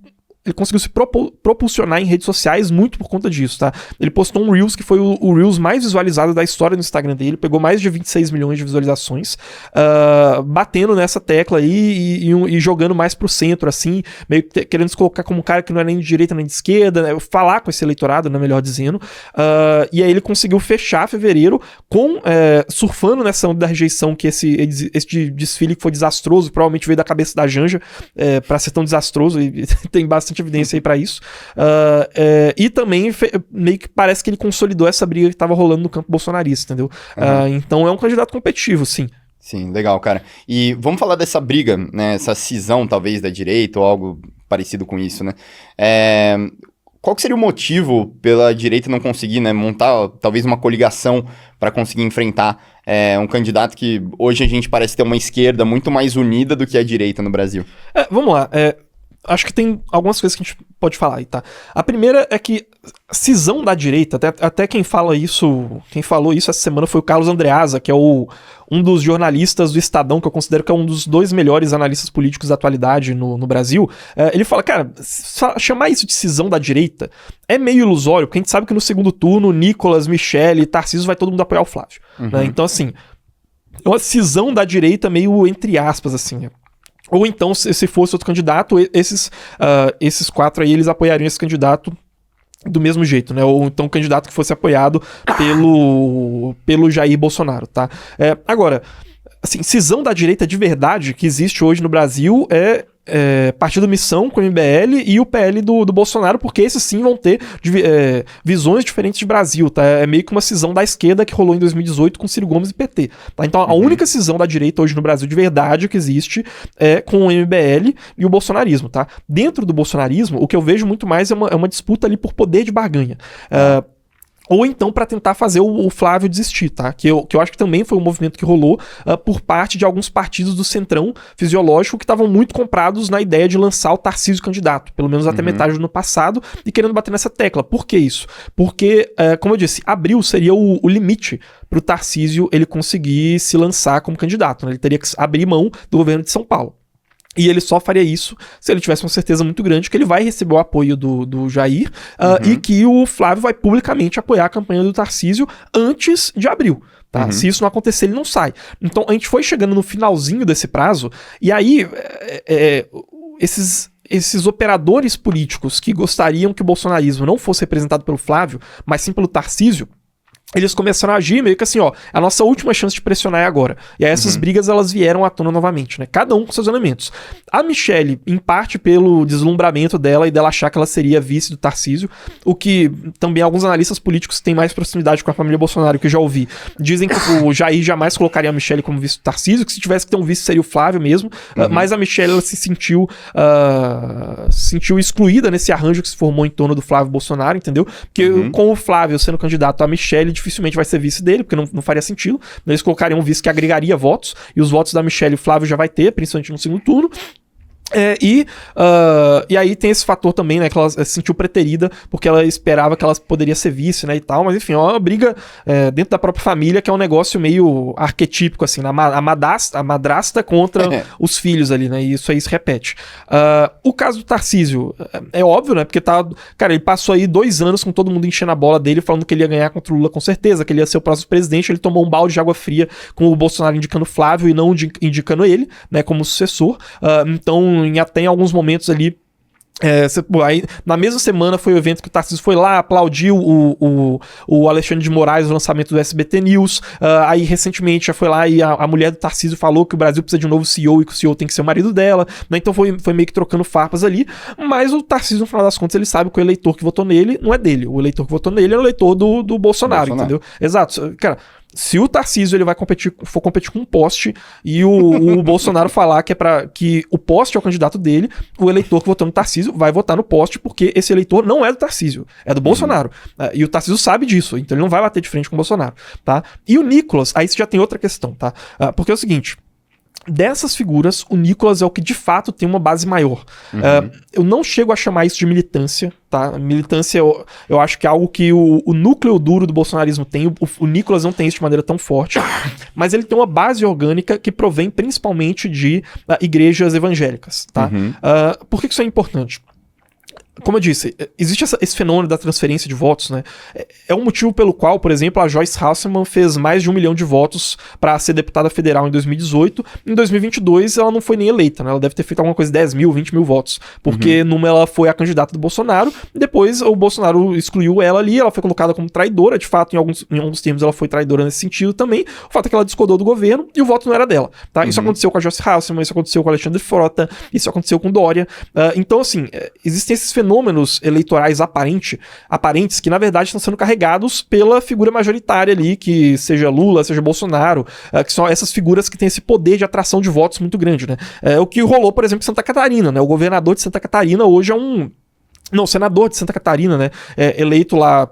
ele conseguiu se propulsionar em redes sociais muito por conta disso, tá? Ele postou um Reels que foi o Reels mais visualizado da história do Instagram dele, pegou mais de 26 milhões de visualizações, batendo nessa tecla aí e jogando mais pro centro, assim, meio que querendo se colocar como um cara que não é nem de direita nem de esquerda, né? Falar com esse eleitorado, né, melhor dizendo. E aí ele conseguiu fechar fevereiro surfando nessa onda da rejeição que esse desfile que foi desastroso, provavelmente veio da cabeça da Janja, pra ser tão desastroso, e tem bastante evidência aí pra isso. E também meio que parece que ele consolidou essa briga que tava rolando no campo bolsonarista, entendeu? Então é um candidato competitivo, sim. Sim, legal, cara. E vamos falar dessa briga, né? Essa cisão, talvez, da direita ou algo parecido com isso, né? Qual que seria o motivo pela direita não conseguir, né, montar talvez uma coligação para conseguir enfrentar um candidato que hoje a gente parece ter uma esquerda muito mais unida do que a direita no Brasil? Vamos lá. Acho que tem algumas coisas que a gente pode falar aí, tá? A primeira é que a cisão da direita, até quem falou isso essa semana foi o Carlos Andreasa, que é um dos jornalistas do Estadão, que eu considero que é um dos 2 melhores analistas políticos da atualidade no Brasil. Ele fala, cara, chamar isso de cisão da direita é meio ilusório, porque a gente sabe que no segundo turno, Nicolas, Michele, Tarcísio, vai todo mundo apoiar o Flávio. Né? Então, assim, é uma cisão da direita meio entre aspas, assim. Ou então, se fosse outro candidato, esses 4 aí, eles apoiariam esse candidato do mesmo jeito, né? Ou então o candidato que fosse apoiado pelo Jair Bolsonaro, tá? Agora, assim, cisão da direita de verdade que existe hoje no Brasil Partido Missão com o MBL e o PL do Bolsonaro, porque esses sim vão ter visões diferentes de Brasil, tá? É meio que uma cisão da esquerda que rolou em 2018 com Ciro Gomes e PT, tá? Então a única cisão da direita hoje no Brasil de verdade que existe é com o MBL e o bolsonarismo, tá? Dentro do bolsonarismo, o que eu vejo muito mais é uma disputa ali por poder de barganha. Ou então para tentar fazer o Flávio desistir, tá? Que eu acho que também foi um movimento que rolou por parte de alguns partidos do centrão fisiológico que estavam muito comprados na ideia de lançar o Tarcísio candidato, pelo menos até metade do ano passado, e querendo bater nessa tecla. Por que isso? Porque, como eu disse, abril seria o limite pro Tarcísio ele conseguir se lançar como candidato, né? Ele teria que abrir mão do governo de São Paulo. E ele só faria isso se ele tivesse uma certeza muito grande que ele vai receber o apoio do Jair e que o Flávio vai publicamente apoiar a campanha do Tarcísio antes de abril. Tá? Se isso não acontecer, ele não sai. Então a gente foi chegando no finalzinho desse prazo e aí esses operadores políticos que gostariam que o bolsonarismo não fosse representado pelo Flávio, mas sim pelo Tarcísio, eles começaram a agir meio que assim, ó, a nossa última chance de pressionar é agora. E aí essas brigas, elas vieram à tona novamente, né? Cada um com seus elementos. A Michele, em parte pelo deslumbramento dela e dela achar que ela seria vice do Tarcísio, o que também alguns analistas políticos que têm mais proximidade com a família Bolsonaro, que eu já ouvi, dizem que o Jair jamais colocaria a Michele como vice do Tarcísio, que se tivesse que ter um vice seria o Flávio mesmo, mas a Michele, ela se sentiu excluída nesse arranjo que se formou em torno do Flávio Bolsonaro, entendeu? Porque com o Flávio sendo candidato, a Michele dificilmente vai ser vice dele, porque não faria sentido. Eles colocariam um vice que agregaria votos, e os votos da Michele o Flávio já vai ter, principalmente no segundo turno. E aí tem esse fator também, né, que ela se sentiu preterida porque ela esperava que ela poderia ser vice, né, e tal, mas enfim, é uma briga dentro da própria família que é um negócio meio arquetípico, assim, a madrasta contra os filhos ali, né, e isso aí se repete. O caso do Tarcísio é óbvio, né, porque cara, ele passou aí 2 anos com todo mundo enchendo a bola dele, falando que ele ia ganhar contra o Lula com certeza, que ele ia ser o próximo presidente, ele tomou um balde de água fria com o Bolsonaro indicando Flávio e não indicando ele, né, como sucessor. Então até em alguns momentos ali aí, na mesma semana foi o evento que o Tarcísio foi lá, aplaudiu o Alexandre de Moraes, o lançamento do SBT News. Aí recentemente já foi lá e a mulher do Tarcísio falou que o Brasil precisa de um novo CEO e que o CEO tem que ser o marido dela, né? Então foi meio que trocando farpas ali, mas o Tarcísio, no final das contas, ele sabe que o eleitor que votou nele não é dele, o eleitor que votou nele é o eleitor do Bolsonaro, entendeu? Exato, cara. Se o Tarcísio ele for competir com um poste e o Bolsonaro falar que o poste é o candidato dele, o eleitor que votou no Tarcísio vai votar no poste porque esse eleitor não é do Tarcísio, é do Bolsonaro. E o Tarcísio sabe disso, então ele não vai bater de frente com o Bolsonaro, tá? E o Nicolas, aí você já tem outra questão, tá? Porque é o seguinte... Dessas figuras, o Nicolas é o que de fato tem uma base maior. Eu não chego a chamar isso de militância, tá? Militância eu acho que é algo que o núcleo duro do bolsonarismo tem. O Nicolas não tem isso de maneira tão forte, mas ele tem uma base orgânica que provém principalmente de igrejas evangélicas, tá? Por que isso é importante? como eu disse, existe esse fenômeno da transferência de votos, né? É um motivo pelo qual, por exemplo, a Joyce Hasselman fez mais de 1 milhão de votos para ser deputada federal em 2018. Em 2022, ela não foi nem eleita, né? Ela deve ter feito alguma coisa de 10 mil, 20 mil votos, porque numa ela foi a candidata do Bolsonaro, depois o Bolsonaro excluiu ela ali, ela foi colocada como traidora, de fato, em alguns termos ela foi traidora nesse sentido também. O fato é que ela discordou do governo e o voto não era dela, tá? Isso aconteceu com a Joyce Hasselman, isso aconteceu com o Alexandre Frota, isso aconteceu com Dória. Então, assim, existem esses fenômenos eleitorais aparentes que, na verdade, estão sendo carregados pela figura majoritária ali, que seja Lula, seja Bolsonaro, que são essas figuras que têm esse poder de atração de votos muito grande, né? O que rolou, por exemplo, em Santa Catarina, né? O governador de Santa Catarina hoje é senador de Santa Catarina, né? Eleito lá.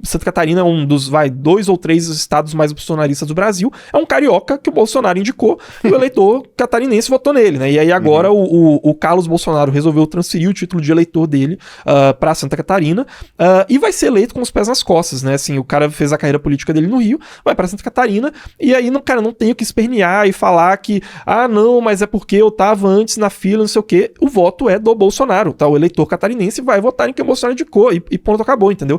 Santa Catarina é um dos, 2 ou 3 estados mais bolsonaristas do Brasil. É um carioca que o Bolsonaro indicou e o eleitor catarinense votou nele, né? E aí agora o Carlos Bolsonaro resolveu transferir o título de eleitor dele pra Santa Catarina e vai ser eleito com os pés nas costas, né? Assim, o cara fez a carreira política dele no Rio, vai pra Santa Catarina e aí, cara, não tem o que espernear e falar que, não, mas é porque eu tava antes na fila, não sei o quê. O voto é do Bolsonaro, tá? O eleitor catarinense vai votar em quem o Bolsonaro indicou e ponto, acabou, entendeu?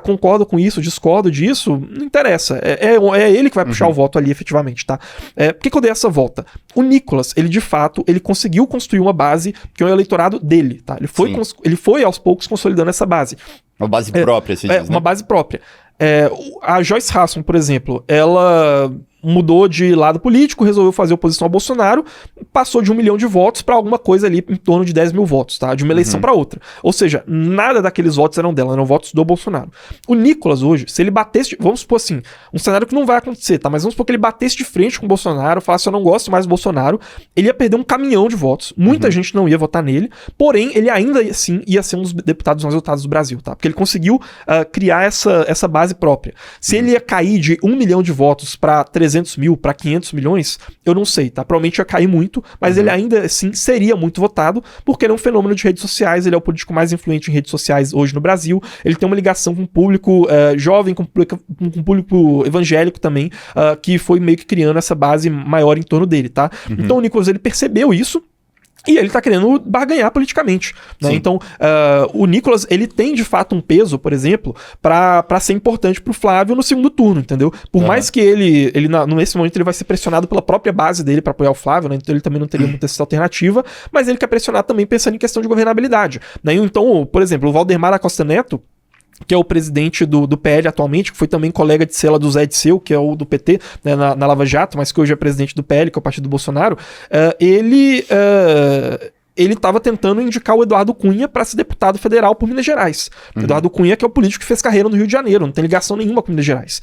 Concordo com isso, discordo disso, não interessa. É ele que vai puxar o voto ali, efetivamente, tá? Por que eu dei essa volta? O Nicolas, ele de fato, ele conseguiu construir uma base que é o eleitorado dele, tá? Ele foi aos poucos consolidando essa base. Uma base própria, você diz, né? Uma base própria. A Joyce Hasselman, por exemplo, ela mudou de lado político, resolveu fazer oposição ao Bolsonaro, passou de 1 milhão de votos para alguma coisa ali em torno de 10 mil votos, tá? De uma eleição para outra. Ou seja, nada daqueles votos eram dela, eram votos do Bolsonaro. O Nicolas hoje, se ele batesse, vamos supor assim, um cenário que não vai acontecer, tá? Mas vamos supor que ele batesse de frente com o Bolsonaro, falasse eu não gosto mais do Bolsonaro, ele ia perder um caminhão de votos, muita gente não ia votar nele, porém ele ainda assim ia ser um dos deputados mais votados do Brasil, tá? Porque ele conseguiu criar essa base própria. Se ele ia cair de 1 milhão de votos para 300 mil, para 500 milhões, eu não sei, tá? Provavelmente ia cair muito, mas ele ainda assim seria muito votado, porque ele é um fenômeno de redes sociais, ele é o político mais influente em redes sociais hoje no Brasil, ele tem uma ligação com o público jovem, com o público evangélico também, que foi meio que criando essa base maior em torno dele, tá? Então o Nicolas, ele percebeu isso, e ele tá querendo barganhar politicamente, né? Então, o Nicolas, ele tem de fato um peso, por exemplo, pra ser importante pro Flávio no segundo turno, entendeu? Por mais que ele nesse momento ele vai ser pressionado pela própria base dele pra apoiar o Flávio, né? Então ele também não teria muita essa alternativa, mas ele quer pressionar também pensando em questão de governabilidade, né? Então, por exemplo, o Valdemar da Costa Neto, que é o presidente do PL atualmente, que foi também colega de cela do Zé Disseu, que é o do PT, né, na Lava Jato, mas que hoje é presidente do PL, que é o partido do Bolsonaro, ele estava tentando indicar o Eduardo Cunha para ser deputado federal por Minas Gerais. Eduardo Cunha, que é o político que fez carreira no Rio de Janeiro, não tem ligação nenhuma com Minas Gerais.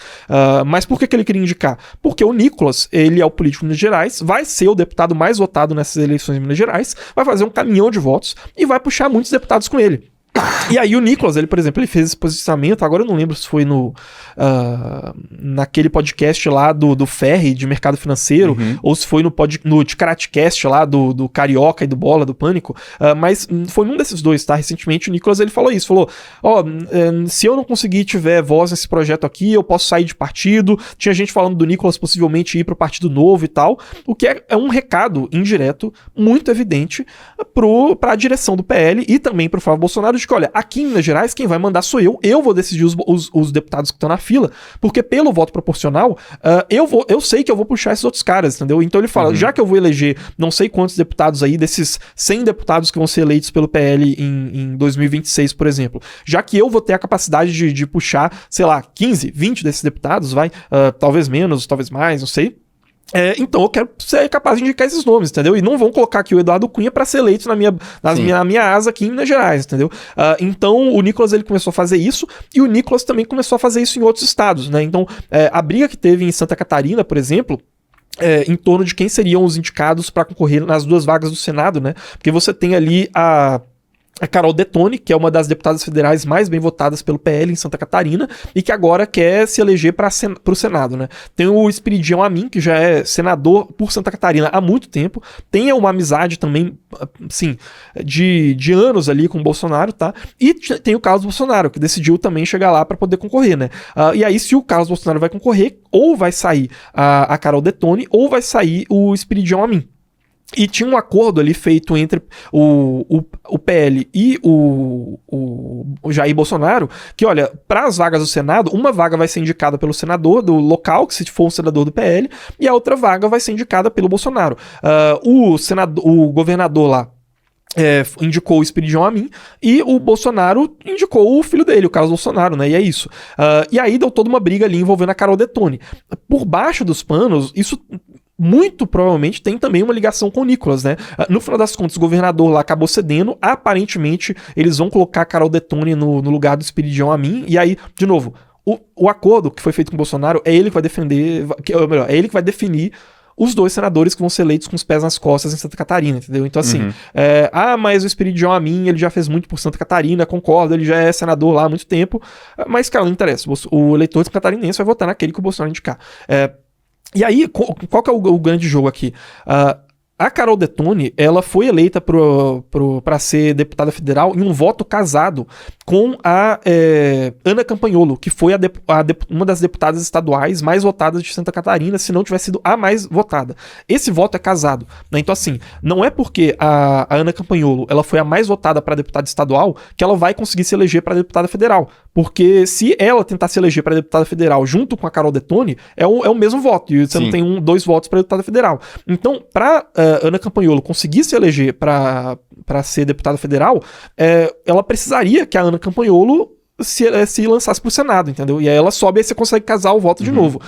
Mas por que ele queria indicar? Porque o Nicolas, ele é o político de Minas Gerais, vai ser o deputado mais votado nessas eleições de Minas Gerais, vai fazer um caminhão de votos e vai puxar muitos deputados com ele. E aí o Nicolas, ele, por exemplo, ele fez esse posicionamento, agora eu não lembro se foi naquele podcast lá do Ferri, de mercado financeiro, ou se foi no Ticaratecast lá do Carioca e do Bola, do Pânico, mas foi num desses dois, tá? Recentemente o Nicolas, ele falou isso, falou, se eu não conseguir tiver voz nesse projeto aqui, eu posso sair de partido. Tinha gente falando do Nicolas possivelmente ir pro Partido Novo e tal, o que é um recado indireto, muito evidente, pra direção do PL e também pro Flávio Bolsonaro, de que, olha, aqui em Minas Gerais, quem vai mandar sou eu vou decidir os deputados que estão na fila, porque pelo voto proporcional, eu sei que eu vou puxar esses outros caras, entendeu? Então ele fala, já que eu vou eleger não sei quantos deputados aí, desses 100 deputados que vão ser eleitos pelo PL em 2026, por exemplo, já que eu vou ter a capacidade de puxar, sei lá, 15, 20 desses deputados, talvez menos, talvez mais, não sei. Então eu quero ser capaz de indicar esses nomes, entendeu? E não vão colocar aqui o Eduardo Cunha para ser eleito na minha asa aqui em Minas Gerais, entendeu? Então o Nicolas, ele começou a fazer isso, e o Nicolas também começou a fazer isso em outros estados, né? Então a briga que teve em Santa Catarina, por exemplo, em torno de quem seriam os indicados para concorrer nas 2 vagas do Senado, né? Porque você tem ali a Carol Detoni, que é uma das deputadas federais mais bem votadas pelo PL em Santa Catarina e que agora quer se eleger para o Senado, né? Tem o Espiridião Amin, que já é senador por Santa Catarina há muito tempo, tem uma amizade também, assim, de anos ali com o Bolsonaro, tá? E tem o Carlos Bolsonaro, que decidiu também chegar lá para poder concorrer, né? E aí, se o Carlos Bolsonaro vai concorrer, ou vai sair a Carol Detoni, ou vai sair o Espiridião Amin. E tinha um acordo ali feito entre o PL e o Jair Bolsonaro, que, olha, para as vagas do Senado, uma vaga vai ser indicada pelo senador do local, que se for o senador do PL, e a outra vaga vai ser indicada pelo Bolsonaro. O governador lá indicou o Espiridião Amin e o Bolsonaro indicou o filho dele, o Carlos Bolsonaro, né? E é isso. E aí deu toda uma briga ali envolvendo a Carol Detone. Por baixo dos panos, isso muito provavelmente tem também uma ligação com o Nicolas, né? No final das contas, o governador lá acabou cedendo. Aparentemente, eles vão colocar a Carol Detone no lugar do Espiridião Amin. E aí, de novo, o acordo que foi feito com o Bolsonaro é ele que vai defender, ou melhor, é ele que vai definir os 2 senadores que vão ser eleitos com os pés nas costas em Santa Catarina, entendeu? Então, assim, mas o Espiridião Amin, ele já fez muito por Santa Catarina, concordo, ele já é senador lá há muito tempo, mas, cara, não interessa. O eleitor catarinense vai votar naquele que o Bolsonaro indicar. E aí, qual que é o grande jogo aqui? A Carol Detone, ela foi eleita para ser deputada federal em um voto casado com a Ana Campanholo, que foi uma das deputadas estaduais mais votadas de Santa Catarina, se não tivesse sido a mais votada. Esse voto é casado, né? Então, assim, não é porque a Ana Campanholo ela foi a mais votada para deputada estadual que ela vai conseguir se eleger para deputada federal. Porque se ela tentar se eleger para deputada federal junto com a Carol Detone, é o mesmo voto. E você não tem 2 votos para deputada federal. Então, para Ana Campanholo conseguir se eleger para ser deputada federal, ela precisaria que a Ana Campanholo se lançasse pro Senado, entendeu? E aí ela sobe e aí você consegue casar o voto de novo.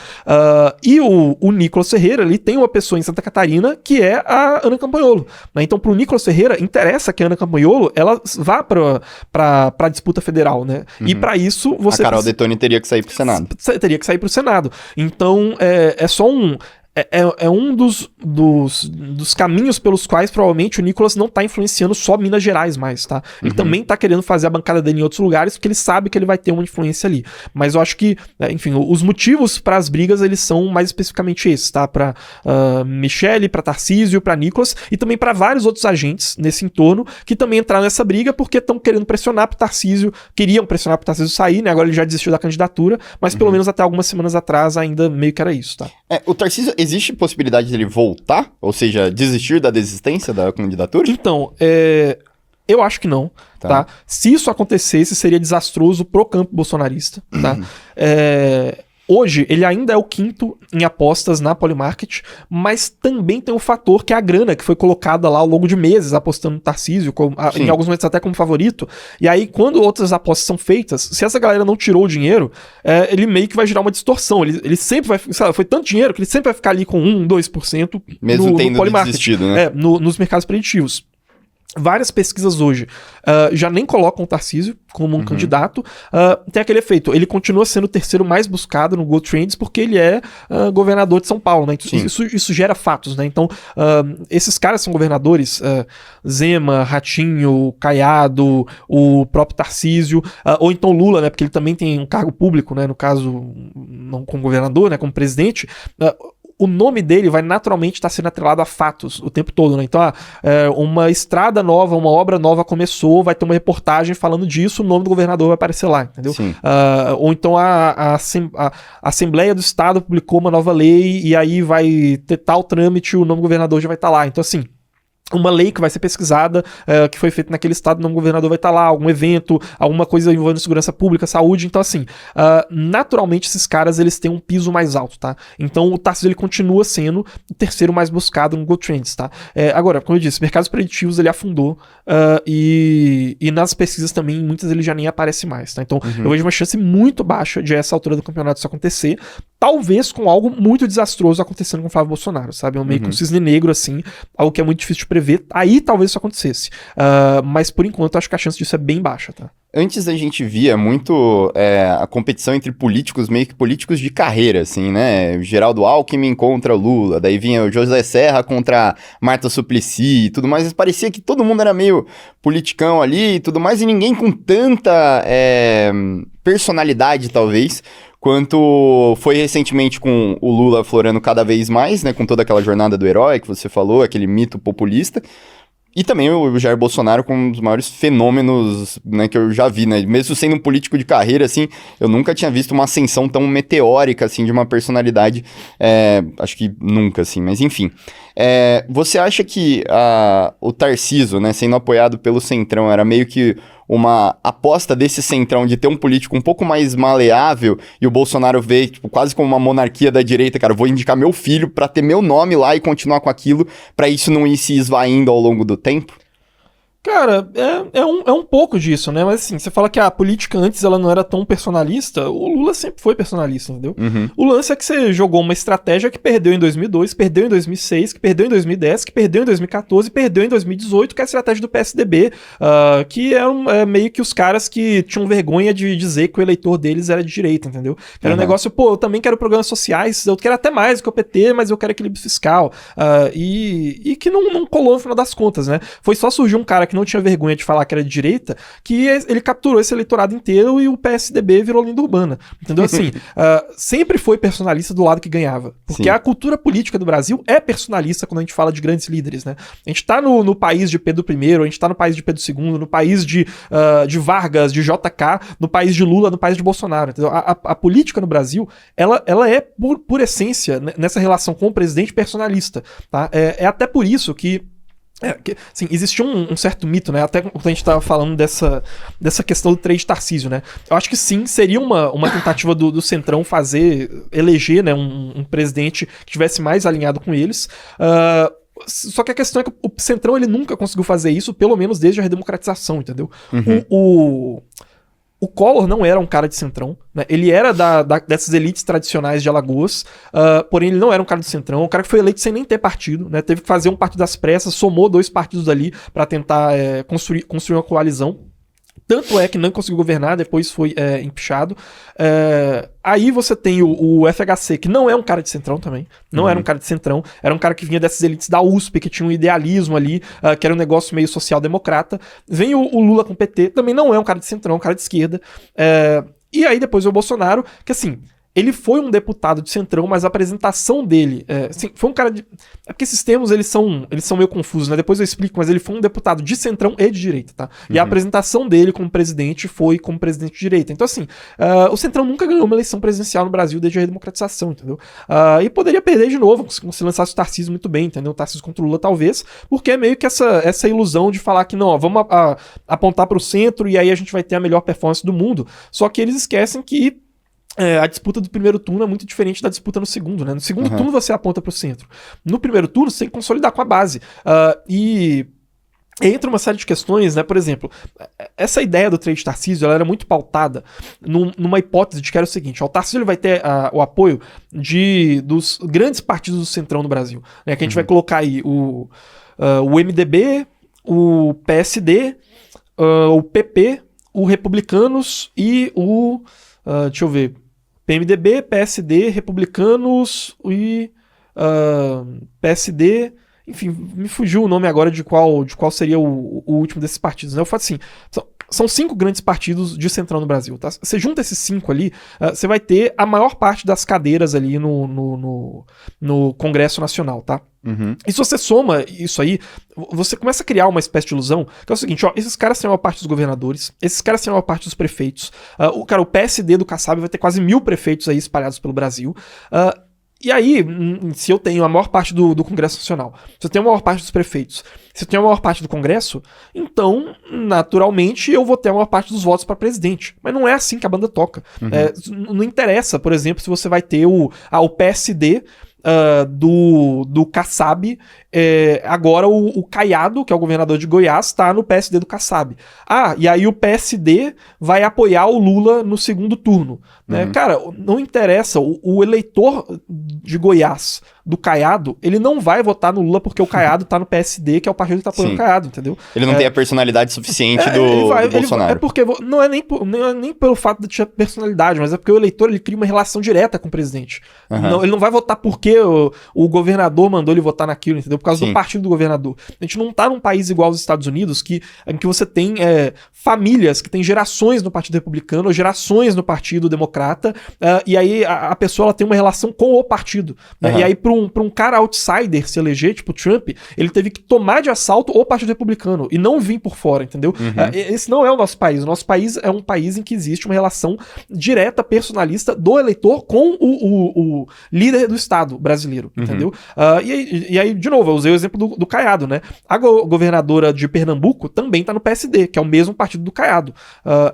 E o Nicolas Ferreira, ele tem uma pessoa em Santa Catarina que é a Ana Campanholo, né? Então pro Nicolas Ferreira interessa que a Ana Campanholo ela vá pra disputa federal, né? E pra isso você... A Carol Detone teria que sair pro Senado. Teria que sair pro Senado. Então é só um... É um dos caminhos pelos quais provavelmente o Nicolas não tá influenciando só Minas Gerais mais, tá? Ele também tá querendo fazer a bancada dele em outros lugares porque ele sabe que ele vai ter uma influência ali. Mas eu acho que, enfim, os motivos para as brigas eles são mais especificamente esses, tá? Pra Michele, pra Tarcísio, pra Nicolas e também pra vários outros agentes nesse entorno que também entraram nessa briga porque estão querendo pressionar pro Tarcísio, queriam pressionar pro Tarcísio sair, né? Agora ele já desistiu da candidatura, mas pelo menos até algumas semanas atrás ainda meio que era isso, tá? O Tarcísio, existe possibilidade dele voltar? Ou seja, desistir da desistência da candidatura? Então, eu acho que não, tá? Se isso acontecesse, seria desastroso pro campo bolsonarista, tá? Hoje, ele ainda é o 5º em apostas na Polymarket, mas também tem um fator que é a grana que foi colocada lá ao longo de meses, apostando no Tarcísio, em alguns momentos até como favorito. E aí, quando outras apostas são feitas, se essa galera não tirou o dinheiro, ele meio que vai gerar uma distorção. Ele sempre vai... Sabe, foi tanto dinheiro que ele sempre vai ficar ali com 1, 2% mesmo tendo Polymarket, desistido, né? nos mercados preditivos. Várias pesquisas hoje já nem colocam o Tarcísio como um candidato. Tem aquele efeito, ele continua sendo o terceiro mais buscado no GoTrends porque ele é governador de São Paulo, né? Isso gera fatos, né? Então, esses caras são governadores, Zema, Ratinho, Caiado, o próprio Tarcísio, ou então Lula, né? Porque ele também tem um cargo público, né? No caso, não como governador, né? Como presidente. O nome dele vai naturalmente estar sendo atrelado a fatos o tempo todo, né? Então, uma estrada nova, uma obra nova começou, vai ter uma reportagem falando disso, o nome do governador vai aparecer lá, entendeu? Ou então a Assembleia do Estado publicou uma nova lei e aí vai ter tal trâmite, o nome do governador já vai estar lá. Então, assim, uma lei que vai ser pesquisada, que foi feita naquele estado, o nome do governador vai estar lá, algum evento, alguma coisa envolvendo segurança pública, saúde. Então, assim, naturalmente esses caras, eles têm um piso mais alto, tá? Então, o Tarcísio, ele continua sendo o terceiro mais buscado no GoTrends, tá? Agora, como eu disse, mercados preditivos, ele afundou, e nas pesquisas também, muitas ele já nem aparece mais, tá? Então, eu vejo uma chance muito baixa de essa altura do campeonato isso acontecer, talvez com algo muito desastroso acontecendo com o Flávio Bolsonaro, sabe? Meio que um cisne negro, assim, algo que é muito difícil de prever. Aí talvez isso acontecesse. Mas por enquanto acho que a chance disso é bem baixa, tá? Antes a gente via muito a competição entre políticos, meio que políticos de carreira, assim, né? Geraldo Alckmin contra o Lula, daí vinha o José Serra contra Marta Suplicy e tudo mais. Mas parecia que todo mundo era meio politicão ali e tudo mais, e ninguém com tanta personalidade, talvez, quanto foi recentemente com o Lula aflorando cada vez mais, né? Com toda aquela jornada do herói que você falou, aquele mito populista. E também o Jair Bolsonaro como um dos maiores fenômenos, né, que eu já vi, né? Mesmo sendo um político de carreira, assim, eu nunca tinha visto uma ascensão tão meteórica, assim, de uma personalidade. Acho que nunca, assim, mas enfim. Você acha que o Tarcísio, né, sendo apoiado pelo Centrão, era meio que uma aposta desse Centrão de ter um político um pouco mais maleável e o Bolsonaro vê, tipo, quase como uma monarquia da direita, cara, vou indicar meu filho pra ter meu nome lá e continuar com aquilo, pra isso não ir se esvaindo ao longo do tempo? Cara, é um pouco disso, né? Mas assim, você fala que a política antes ela não era tão personalista, o Lula sempre foi personalista, entendeu? Uhum. O lance é que você jogou uma estratégia que perdeu em 2002, perdeu em 2006, que perdeu em 2010, que perdeu em 2014, perdeu em 2018, que é a estratégia do PSDB, que é meio que os caras que tinham vergonha de dizer que o eleitor deles era de direita, entendeu? Que era um negócio, pô, eu também quero programas sociais, eu quero até mais do que o PT, mas eu quero equilíbrio fiscal. E que não colou no final das contas, né? Foi só surgir um cara que não tinha vergonha de falar que era de direita, que ele capturou esse eleitorado inteiro e o PSDB virou lenda urbana. Entendeu? Assim, sempre foi personalista do lado que ganhava. Porque Sim. a cultura política do Brasil é personalista quando a gente fala de grandes líderes, né? A gente tá no país de Pedro I, a gente tá no país de Pedro II, no país de Vargas, de JK, no país de Lula, no país de Bolsonaro. Entendeu? A política no Brasil, ela é, por essência, nessa relação com o presidente, personalista. Tá? É até por isso que assim, existiu um certo mito, né? Até quando a gente tava falando dessa questão do trade Tarcísio, né? Eu acho que sim, seria uma tentativa do Centrão eleger, né, um presidente que estivesse mais alinhado com eles. Só que a questão é que o Centrão ele nunca conseguiu fazer isso, pelo menos desde a redemocratização, entendeu? Uhum. O Collor não era um cara de Centrão, né? Ele era dessas elites tradicionais de Alagoas, porém ele não era um cara de Centrão, um cara que foi eleito sem nem ter partido, né? Teve que fazer um partido às pressas, somou 2 partidos ali para tentar construir uma coalizão. Tanto é que não conseguiu governar, depois foi empichado. Aí você tem o FHC, que não é um cara de Centrão também. Não era um cara de Centrão. Era um cara que vinha dessas elites da USP, que tinha um idealismo ali, que era um negócio meio social-democrata. Vem o Lula com o PT, também não é um cara de Centrão, é um cara de esquerda. E aí depois o Bolsonaro, que assim... Ele foi um deputado de Centrão, mas a apresentação dele... assim, foi um cara de... É porque esses termos, eles são meio confusos, né? Depois eu explico, mas ele foi um deputado de Centrão e de direita, tá? E a apresentação dele como presidente foi como presidente de direita. Então, assim, o Centrão nunca ganhou uma eleição presidencial no Brasil desde a redemocratização, entendeu? E poderia perder de novo, se lançasse o Tarcísio muito bem, entendeu? O Tarcísio contra o Lula, talvez, porque é meio que essa ilusão de falar que, não, ó, vamos apontar pro centro e aí a gente vai ter a melhor performance do mundo. Só que eles esquecem que a disputa do primeiro turno é muito diferente da disputa no segundo, né? No segundo turno você aponta pro centro. No primeiro turno você tem que consolidar com a base. E entra uma série de questões, né? Por exemplo, essa ideia do trade Tarcísio, ela era muito pautada numa hipótese de que era o seguinte: o Tarcísio ele vai ter o apoio dos grandes partidos do Centrão no Brasil, né? Que a gente vai colocar aí o MDB, o PSD, o PP, o Republicanos e o... deixa eu ver... PMDB, PSD, Republicanos e PSD, enfim, me fugiu o nome agora de qual seria o último desses partidos, né? Eu falo assim, são 5 grandes partidos de Centrão no Brasil, tá? Você junta esses 5 ali, você vai ter a maior parte das cadeiras ali no Congresso Nacional, tá? Uhum. E se você soma isso aí, você começa a criar uma espécie de ilusão, que é o seguinte, ó, esses caras têm uma parte dos governadores, esses caras têm uma parte dos prefeitos, o PSD do Kassab vai ter quase 1000 prefeitos aí espalhados pelo Brasil, e aí, se eu tenho a maior parte do Congresso Nacional, se eu tenho a maior parte dos prefeitos, se eu tenho a maior parte do Congresso, então, naturalmente, eu vou ter a maior parte dos votos para presidente. Mas não é assim que a banda toca. Não interessa, por exemplo, se você vai ter o PSD... do Kassab, agora o Caiado, que é o governador de Goiás, está no PSD do Kassab. E aí o PSD vai apoiar o Lula no segundo turno. Né? Cara, não interessa, o eleitor de Goiás, do Caiado, ele não vai votar no Lula porque o Caiado tá no PSD, que é o partido que tá apoiando o Caiado, entendeu? Ele não tem a personalidade suficiente do Bolsonaro. É porque não é nem pelo fato de ter personalidade, mas é porque o eleitor ele cria uma relação direta com o presidente. Não, ele não vai votar porque o governador mandou ele votar naquilo, entendeu? Por causa do partido do governador. A gente não tá num país igual aos Estados Unidos, em que você tem famílias que têm gerações no Partido Republicano, ou gerações no Partido Democrata, e aí a pessoa ela tem uma relação com o partido. Né? E aí, para um cara outsider se eleger, tipo Trump, ele teve que tomar de assalto o Partido Republicano e não vir por fora, entendeu? Esse não é o nosso país. O nosso país é um país em que existe uma relação direta, personalista do eleitor com o líder do Estado brasileiro, entendeu? E aí, de novo, eu usei o exemplo do Caiado, né? A governadora de Pernambuco também tá no PSD, que é o mesmo partido do Caiado.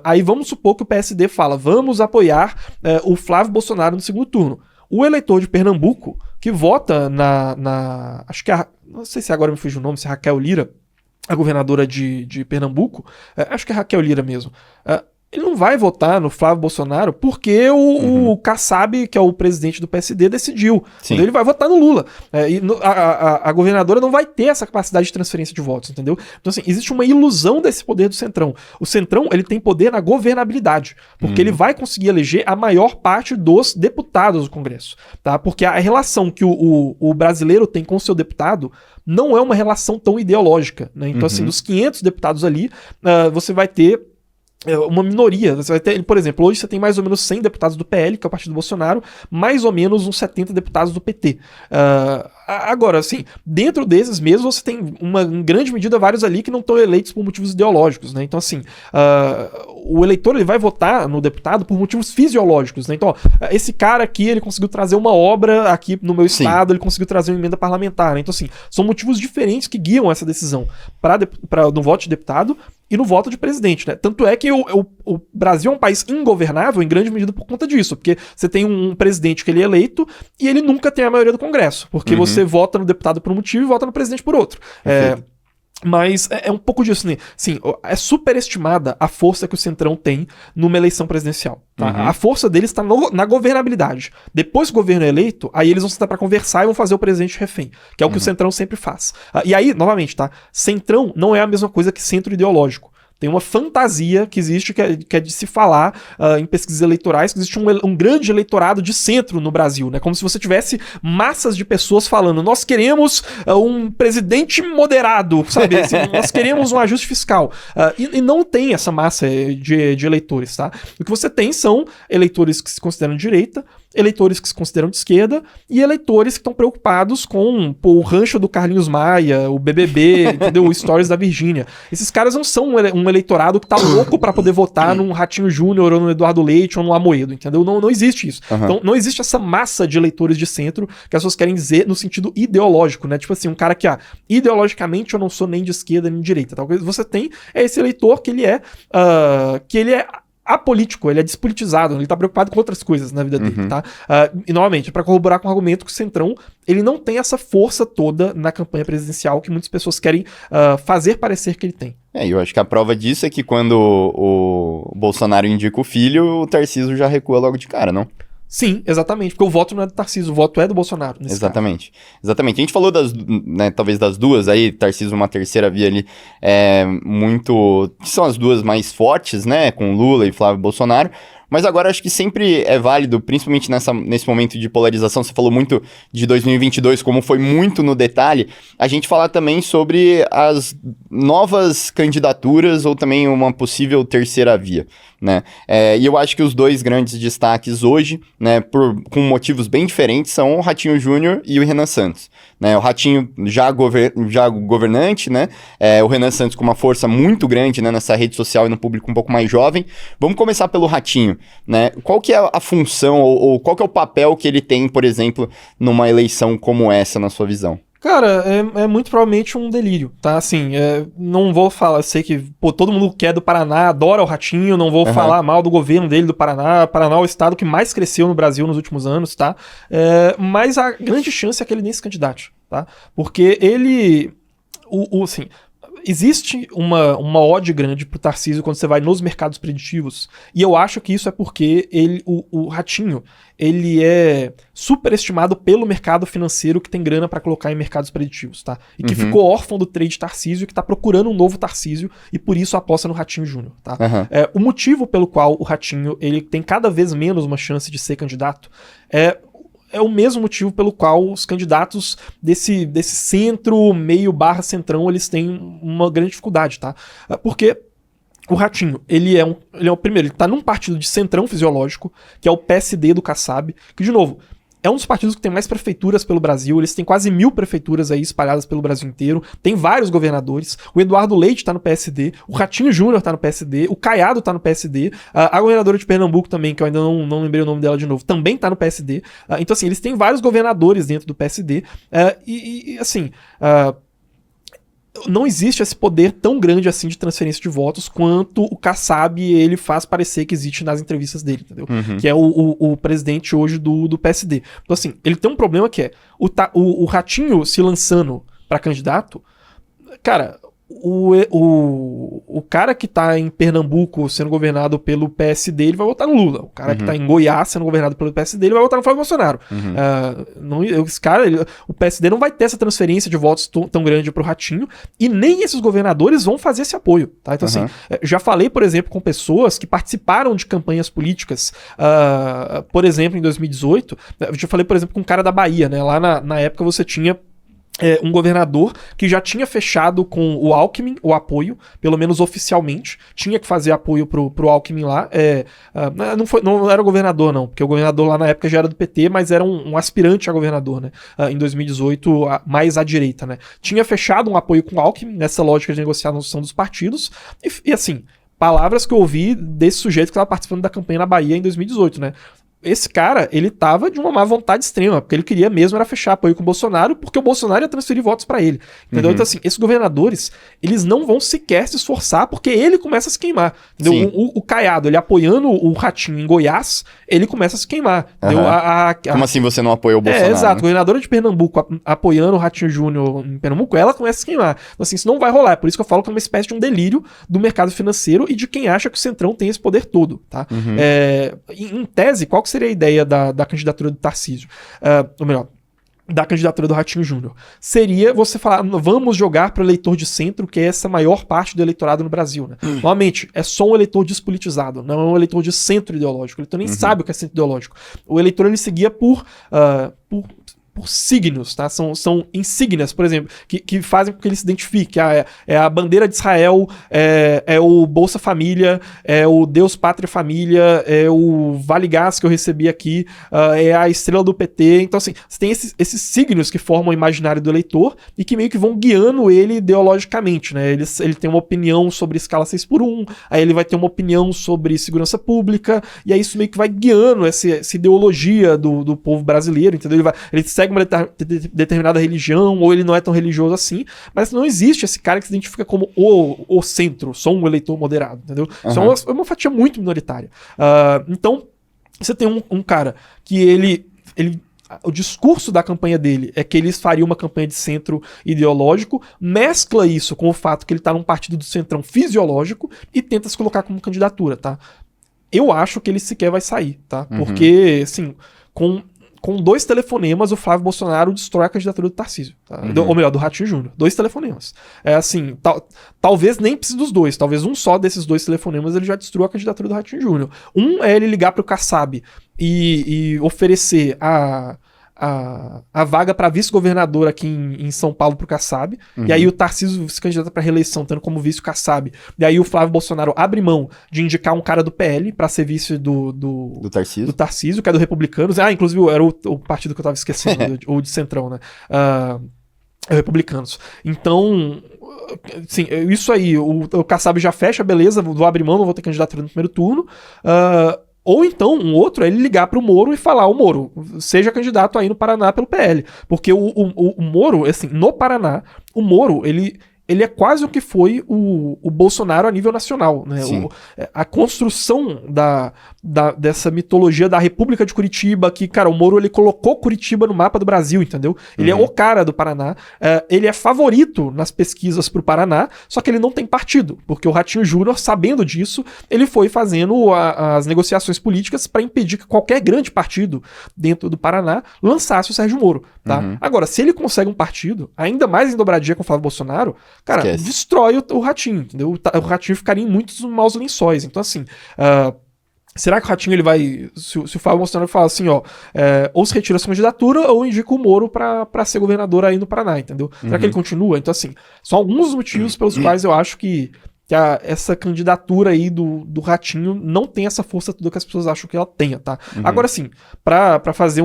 Aí vamos supor que o PSD fala, vamos apoiar o Flávio Bolsonaro no segundo turno. O eleitor de Pernambuco, que vota acho que não sei se agora me fugiu o nome, se é Raquel Lira, a governadora de Pernambuco, acho que é Raquel Lira mesmo. Ele não vai votar no Flávio Bolsonaro porque o Kassab, que é o presidente do PSD, decidiu. Então ele vai votar no Lula. A governadora não vai ter essa capacidade de transferência de votos, entendeu? Então, assim, existe uma ilusão desse poder do Centrão. O Centrão, ele tem poder na governabilidade, porque ele vai conseguir eleger a maior parte dos deputados do Congresso, tá? Porque a relação que o brasileiro tem com o seu deputado não é uma relação tão ideológica, né? Então, assim, dos 500 deputados ali, você vai ter uma minoria. Você vai ter, por exemplo, hoje você tem mais ou menos 100 deputados do PL, que é o partido do Bolsonaro, mais ou menos uns 70 deputados do PT. Agora, assim, dentro desses mesmo, você tem em grande medida vários ali que não estão eleitos por motivos ideológicos, né? Então, assim, o eleitor ele vai votar no deputado por motivos fisiológicos, né? Então, esse cara aqui, ele conseguiu trazer uma obra aqui no meu estado, ele conseguiu trazer uma emenda parlamentar, né? Então, assim, são motivos diferentes que guiam essa decisão no voto de deputado e no voto de presidente, né? Tanto é que o Brasil é um país ingovernável em grande medida por conta disso, porque você tem um presidente que ele é eleito e ele nunca tem a maioria do Congresso, porque você vota no deputado por um motivo e vota no presidente por outro. Mas é um pouco disso, né? Sim, é superestimada a força que o Centrão tem numa eleição presidencial. Tá? A força deles está na governabilidade. Depois que o governo é eleito, aí eles vão sentar para conversar e vão fazer o presidente refém, que é o que o Centrão sempre faz. E aí, novamente, tá? Centrão não é a mesma coisa que centro ideológico. Tem uma fantasia que existe, que é de se falar em pesquisas eleitorais, que existe um grande eleitorado de centro no Brasil, né? Como se você tivesse massas de pessoas falando, nós queremos um presidente moderado, sabe? Assim, nós queremos um ajuste fiscal. E não tem essa massa de eleitores, tá? O que você tem são eleitores que se consideram de direita, eleitores que se consideram de esquerda e eleitores que estão preocupados com o rancho do Carlinhos Maia, o BBB, entendeu? O Stories da Virgínia. Esses caras não são um eleitorado que tá louco pra poder votar num Ratinho Júnior ou no Eduardo Leite ou no Amoedo, entendeu? Não existe isso. Então não existe essa massa de eleitores de centro que as pessoas querem dizer no sentido ideológico, né? Tipo assim, um cara que, ideologicamente eu não sou nem de esquerda nem de direita. Talvez você tem esse eleitor que ele é apolítico, ele é despolitizado, ele tá preocupado com outras coisas na vida dele, tá? E novamente, para corroborar com o argumento que o Centrão, ele não tem essa força toda na campanha presidencial que muitas pessoas querem fazer parecer que ele tem. Eu acho que a prova disso é que quando o Bolsonaro indica o filho, o Tarcísio já recua logo de cara, não? Sim, exatamente, porque o voto não é do Tarcísio, o voto é do Bolsonaro. Exatamente. Exatamente. A gente falou talvez das duas aí, Tarcísio uma terceira via ali, que são as duas mais fortes, né, com Lula e Flávio Bolsonaro. Mas agora acho que sempre é válido, principalmente nesse momento de polarização, você falou muito de 2022, como foi muito no detalhe, a gente falar também sobre as novas candidaturas ou também uma possível terceira via, né? E eu acho que os dois grandes destaques hoje, né, com motivos bem diferentes, são o Ratinho Júnior e o Renan Santos. Né, o Ratinho já governante, né? O Renan Santos com uma força muito grande, né, nessa rede social e no público um pouco mais jovem. Vamos começar pelo Ratinho, né? Qual que é a função ou qual que é o papel que ele tem, por exemplo, numa eleição como essa, na sua visão? Cara, é muito provavelmente um delírio, tá? Assim, não vou falar, sei que todo mundo que é do Paraná adora o Ratinho, não vou falar mal do governo dele do Paraná. Paraná é o estado que mais cresceu no Brasil nos últimos anos, tá? Mas a grande chance é que ele nem se candidate, tá? Porque ele, assim, existe uma ode grande pro Tarcísio quando você vai nos mercados preditivos, e eu acho que isso é porque o Ratinho, ele é superestimado pelo mercado financeiro que tem grana pra colocar em mercados preditivos, tá? E que ficou órfão do trade Tarcísio e que tá procurando um novo Tarcísio e por isso aposta no Ratinho Júnior, tá? O motivo pelo qual o Ratinho, ele tem cada vez menos uma chance de ser candidato é o mesmo motivo pelo qual os candidatos desse centro, meio barra centrão, eles têm uma grande dificuldade, tá? Porque o Ratinho, ele é o primeiro, ele tá num partido de centrão fisiológico, que é o PSD do Kassab, que, de novo, é um dos partidos que tem mais prefeituras pelo Brasil, eles têm quase 1.000 prefeituras aí espalhadas pelo Brasil inteiro, tem vários governadores, o Eduardo Leite tá no PSD, o Ratinho Júnior tá no PSD, o Caiado tá no PSD, a governadora de Pernambuco também, que eu ainda não lembrei o nome dela de novo, também tá no PSD. Então, assim, eles têm vários governadores dentro do PSD, assim... não existe esse poder tão grande assim de transferência de votos quanto o Kassab ele faz parecer que existe nas entrevistas dele, entendeu? Que é o presidente hoje do PSD. Então, assim, ele tem um problema que é o Ratinho se lançando pra candidato, cara, o cara que tá em Pernambuco sendo governado pelo PSD, ele vai votar no Lula. O cara que tá em Goiás sendo governado pelo PSD, ele vai votar no Flávio Bolsonaro. Esse cara, o PSD não vai ter essa transferência de votos tão grande pro Ratinho, e nem esses governadores vão fazer esse apoio, tá? Então, assim, já falei, por exemplo, com pessoas que participaram de campanhas políticas, por exemplo, em 2018, eu já falei, por exemplo, com um cara da Bahia, né? Lá na época você tinha um governador que já tinha fechado com o Alckmin o apoio, pelo menos oficialmente, tinha que fazer apoio pro Alckmin lá, não era o governador não, porque o governador lá na época já era do PT, mas era um aspirante a governador, né, em 2018, mais à direita, né, tinha fechado um apoio com o Alckmin, nessa lógica de negociação dos partidos, e assim, palavras que eu ouvi desse sujeito que estava participando da campanha na Bahia em 2018, né, esse cara, ele tava de uma má vontade extrema, porque ele queria mesmo era fechar apoio com o Bolsonaro, porque o Bolsonaro ia transferir votos pra ele, entendeu? Então, assim, esses governadores, eles não vão sequer se esforçar, porque ele começa a se queimar, entendeu? O Caiado, ele apoiando o Ratinho em Goiás, ele começa a se queimar, entendeu? Como assim você não apoia o Bolsonaro? Exato, né? A governadora de Pernambuco apoiando o Ratinho Júnior em Pernambuco, ela começa a se queimar. Então, assim, isso não vai rolar, é por isso que eu falo que é uma espécie de um delírio do mercado financeiro e de quem acha que o Centrão tem esse poder todo, tá? Em tese, qual que seria a ideia da candidatura do Tarcísio? Ou melhor, da candidatura do Ratinho Júnior. Seria você falar, vamos jogar para o eleitor de centro, que é essa maior parte do eleitorado no Brasil, né? Novamente, é só um eleitor despolitizado, não é um eleitor de centro ideológico. O eleitor nem sabe o que é centro ideológico. O eleitor, ele seguia por signos, tá? São insígnias, por exemplo, que fazem com que ele se identifique. É a bandeira de Israel, é o Bolsa Família, é o Deus, Pátria, Família, é o Vale Gás que eu recebi aqui, é a estrela do PT. Então, assim, você tem esses signos que formam o imaginário do eleitor e que meio que vão guiando ele ideologicamente, né? Ele tem uma opinião sobre escala 6x1, aí ele vai ter uma opinião sobre segurança pública, e aí isso meio que vai guiando essa ideologia do povo brasileiro, entendeu? Ele segue uma determinada religião, ou ele não é tão religioso assim, mas não existe esse cara que se identifica como o centro, só um eleitor moderado, entendeu? Isso é uma fatia muito minoritária. Então, você tem um cara que o discurso da campanha dele é que eles fariam uma campanha de centro ideológico, mescla isso com o fato que ele tá num partido do centrão fisiológico e tenta se colocar como candidatura, tá? Eu acho que ele sequer vai sair, tá? Porque, assim, com 2 telefonemas, o Flávio Bolsonaro destrói a candidatura do Tarcísio. Tá? Ou melhor, do Ratinho Júnior. 2 telefonemas. Assim, talvez nem precise dos 2. Talvez um só desses 2 telefonemas ele já destrua a candidatura do Ratinho Júnior. Um é ele ligar pro Kassab e oferecer a vaga para vice-governador aqui em São Paulo pro Kassab, e aí o Tarcísio se candidata para reeleição, tendo como vice o Kassab, e aí o Flávio Bolsonaro abre mão de indicar um cara do PL para ser vice do Tarcísio, que é do Republicanos, inclusive era o partido que eu tava esquecendo, o de Centrão, né? É o Republicanos. Então, sim, isso aí, o Kassab já fecha, beleza, vou abrir mão, não vou ter candidatura no primeiro turno, ou então, um outro é ele ligar pro Moro e falar, Moro, seja candidato aí no Paraná pelo PL. Porque o Moro, assim, no Paraná, o Moro, ele é quase o que foi o Bolsonaro a nível nacional, né? A construção dessa mitologia da República de Curitiba, que, cara, o Moro, ele colocou Curitiba no mapa do Brasil, entendeu? Ele é o cara do Paraná, ele é favorito nas pesquisas pro Paraná, só que ele não tem partido, porque o Ratinho Júnior, sabendo disso, ele foi fazendo as negociações políticas para impedir que qualquer grande partido dentro do Paraná lançasse o Sérgio Moro, tá? Agora, se ele consegue um partido, ainda mais em dobradinha com o Flávio Bolsonaro, cara, destrói o Ratinho, entendeu? O Ratinho ficaria em muitos maus lençóis. Então, assim, será que o Ratinho, ele vai... Se o Flávio Bolsonaro falar assim, ou se retira sua candidatura, ou indica o Moro pra ser governador aí no Paraná, entendeu? Será que ele continua? Então, assim, são alguns motivos pelos quais eu acho que essa candidatura aí do Ratinho não tem essa força toda que as pessoas acham que ela tenha, tá? Agora, sim, pra fazer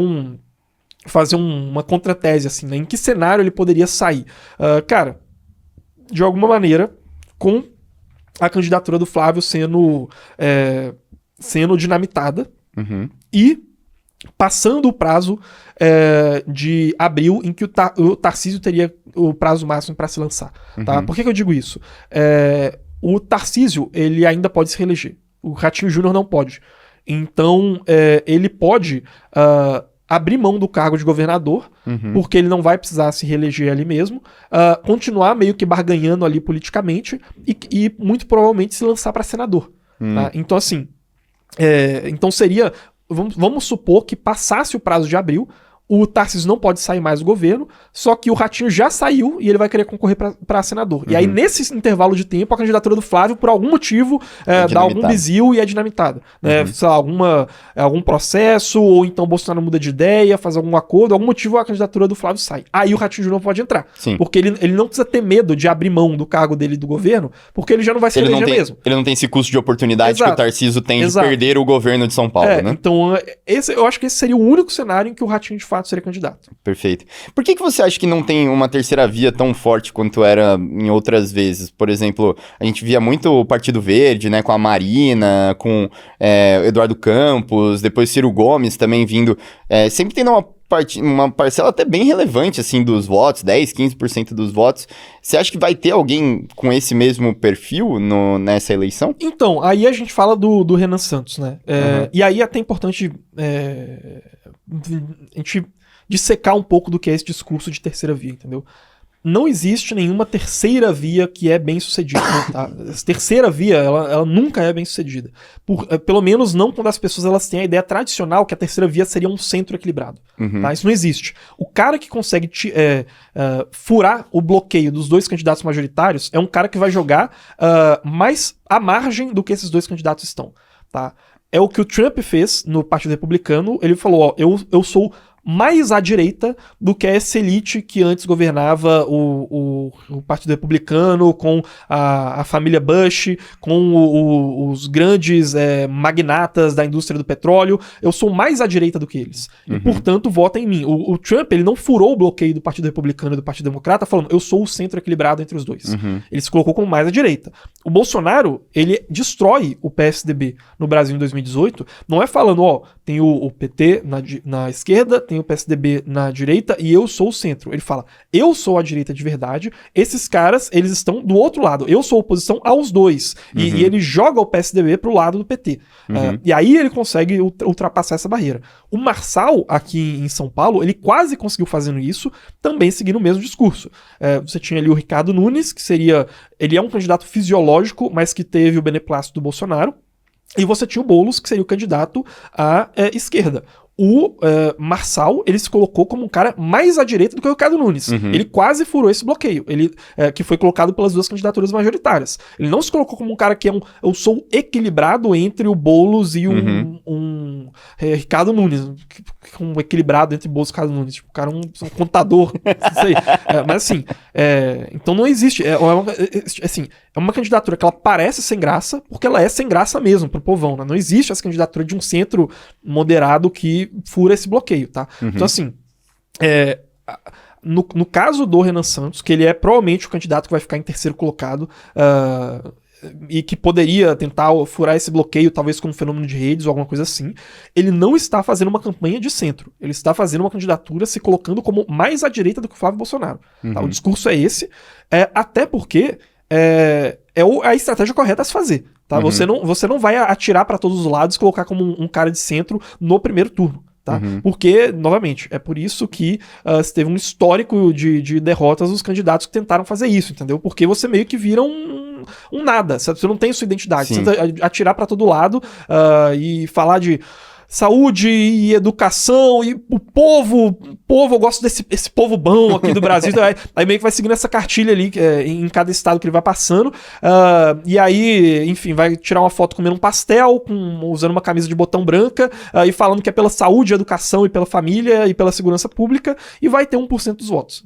fazer uma contratese, assim, né? Em que cenário ele poderia sair? Cara, de alguma maneira, com a candidatura do Flávio sendo dinamitada e passando o prazo de abril em que o Tarcísio teria o prazo máximo para se lançar. Tá? Por que eu digo isso? O Tarcísio, ele ainda pode se reeleger. O Ratinho Júnior não pode. Então, ele pode abrir mão do cargo de governador, porque ele não vai precisar se reeleger ali mesmo, continuar meio que barganhando ali politicamente e muito provavelmente se lançar para senador. Tá? Então, assim, então seria... Vamos supor que passasse o prazo de abril, o Tarcísio não pode sair mais do governo, só que o Ratinho já saiu e ele vai querer concorrer para senador. E aí, nesse intervalo de tempo, a candidatura do Flávio, por algum motivo, dá algum bizil e é dinamitada. Né? Sei lá, algum processo, ou então o Bolsonaro muda de ideia, faz algum acordo, algum motivo a candidatura do Flávio sai. Aí o Ratinho Júnior pode entrar. Sim. Porque ele não precisa ter medo de abrir mão do cargo dele do governo, porque ele já não vai se eleger mesmo. Ele não tem esse custo de oportunidade que o Tarcísio tem de perder o governo de São Paulo, né? Então, eu acho que esse seria o único cenário em que o Ratinho, de fato, seria candidato. Perfeito. Por que você acha que não tem uma terceira via tão forte quanto era em outras vezes? Por exemplo, a gente via muito o Partido Verde, né, com a Marina, com Eduardo Campos, depois Ciro Gomes também vindo, sempre tendo uma parcela até bem relevante, assim, dos votos, 10, 15% dos votos. Você acha que vai ter alguém com esse mesmo perfil nessa eleição? Então, aí a gente fala do Renan Santos, né? E aí é até importante a gente dissecar um pouco do que é esse discurso de terceira via, entendeu? Não existe nenhuma terceira via que é bem sucedida. Tá? A terceira via, ela nunca é bem sucedida. Pelo menos não quando as pessoas elas têm a ideia tradicional que a terceira via seria um centro equilibrado. Tá? Isso não existe. O cara que consegue furar o bloqueio dos dois candidatos majoritários é um cara que vai jogar mais à margem do que esses dois candidatos estão. Tá? É o que o Trump fez no Partido Republicano. Ele falou, eu sou mais à direita do que essa elite que antes governava o Partido Republicano, com a família Bush, com os grandes magnatas da indústria do petróleo. Eu sou mais à direita do que eles. E, portanto, votem em mim. O Trump, ele não furou o bloqueio do Partido Republicano e do Partido Democrata falando, eu sou o centro equilibrado entre os dois. Ele se colocou como mais à direita. O Bolsonaro, ele destrói o PSDB no Brasil em 2018, não é falando, tem o PT na esquerda, tem o PSDB na direita e eu sou o centro. Ele fala, eu sou a direita de verdade, esses caras, eles estão do outro lado, eu sou oposição aos dois. E ele joga o PSDB pro lado do PT. E aí ele consegue ultrapassar essa barreira. O Marçal, aqui em São Paulo, ele quase conseguiu fazendo isso, também seguindo o mesmo discurso. Você tinha ali o Ricardo Nunes, que ele é um candidato fisiológico, mas que teve o beneplácito do Bolsonaro. E você tinha o Boulos, que seria o candidato à esquerda. O Marçal, ele se colocou como um cara mais à direita do que o Ricardo Nunes. Ele quase furou esse bloqueio, que foi colocado pelas duas candidaturas majoritárias. Ele não se colocou como um cara que eu sou equilibrado entre o Boulos e um Ricardo Nunes. Um equilibrado entre Boulos e Ricardo Nunes. Tipo, o cara um contador. Não sei. Mas assim, então não existe. É uma candidatura que ela parece sem graça, porque ela é sem graça mesmo pro povão. Né? Não existe essa candidatura de um centro moderado que fura esse bloqueio, tá? Então, assim, no caso do Renan Santos, que ele é provavelmente o candidato que vai ficar em terceiro colocado e que poderia tentar furar esse bloqueio, talvez com um fenômeno de redes ou alguma coisa assim, ele não está fazendo uma campanha de centro. Ele está fazendo uma candidatura se colocando como mais à direita do que o Flávio Bolsonaro. Tá? O discurso é esse, até porque é a estratégia correta a se fazer. Tá? Você não vai atirar para todos os lados e colocar como um cara de centro no primeiro turno. Tá? Porque, novamente, é por isso que você teve um histórico de derrotas dos candidatos que tentaram fazer isso, entendeu? Porque você meio que vira um nada, você não tem sua identidade. Sim. Você tenta atirar para todo lado e falar de saúde e educação e o povo, eu gosto desse povo bom aqui do Brasil. Aí meio que vai seguindo essa cartilha ali em cada estado que ele vai passando. E aí, enfim, vai tirar uma foto comendo um pastel, usando uma camisa de botão branca e falando que é pela saúde, educação e pela família e pela segurança pública e vai ter 1% dos votos.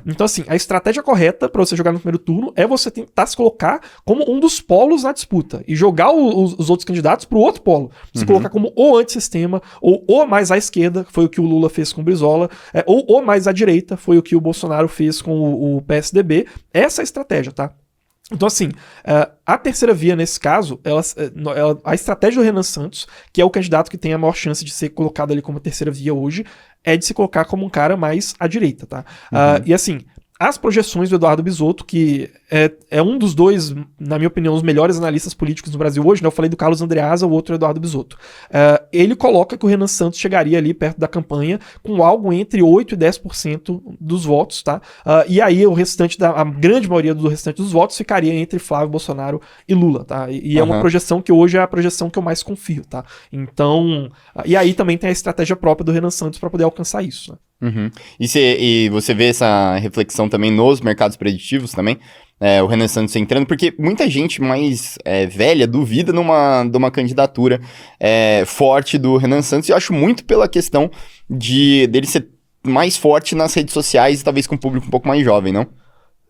Então, assim, a estratégia correta para você jogar no primeiro turno é você tentar se colocar como um dos polos na disputa e jogar os outros candidatos pro outro polo. Se colocar como o antissistema sistema, ou mais à esquerda, foi o que o Lula fez com o Brizola, ou mais à direita, foi o que o Bolsonaro fez com o PSDB. Essa é a estratégia, tá? Então, assim, a terceira via, nesse caso, a estratégia do Renan Santos, que é o candidato que tem a maior chance de ser colocado ali como terceira via hoje, é de se colocar como um cara mais à direita, tá? E assim, as projeções do Eduardo Bisotto, que é um dos dois, na minha opinião, os melhores analistas políticos no Brasil hoje, né? Eu falei do Carlos Andreasa, o outro é o Eduardo Bisotto. Ele coloca que o Renan Santos chegaria ali perto da campanha com algo entre 8% e 10% dos votos, tá? E aí o restante, a grande maioria do restante dos votos ficaria entre Flávio Bolsonaro e Lula, tá? E é uma projeção que hoje é a projeção que eu mais confio, tá? Então, e aí também tem a estratégia própria do Renan Santos para poder alcançar isso, né? E você vê essa reflexão também nos mercados preditivos também, o Renan Santos entrando, porque muita gente mais velha duvida de uma candidatura forte do Renan Santos, e eu acho muito pela questão dele ser mais forte nas redes sociais e talvez com um público um pouco mais jovem, não?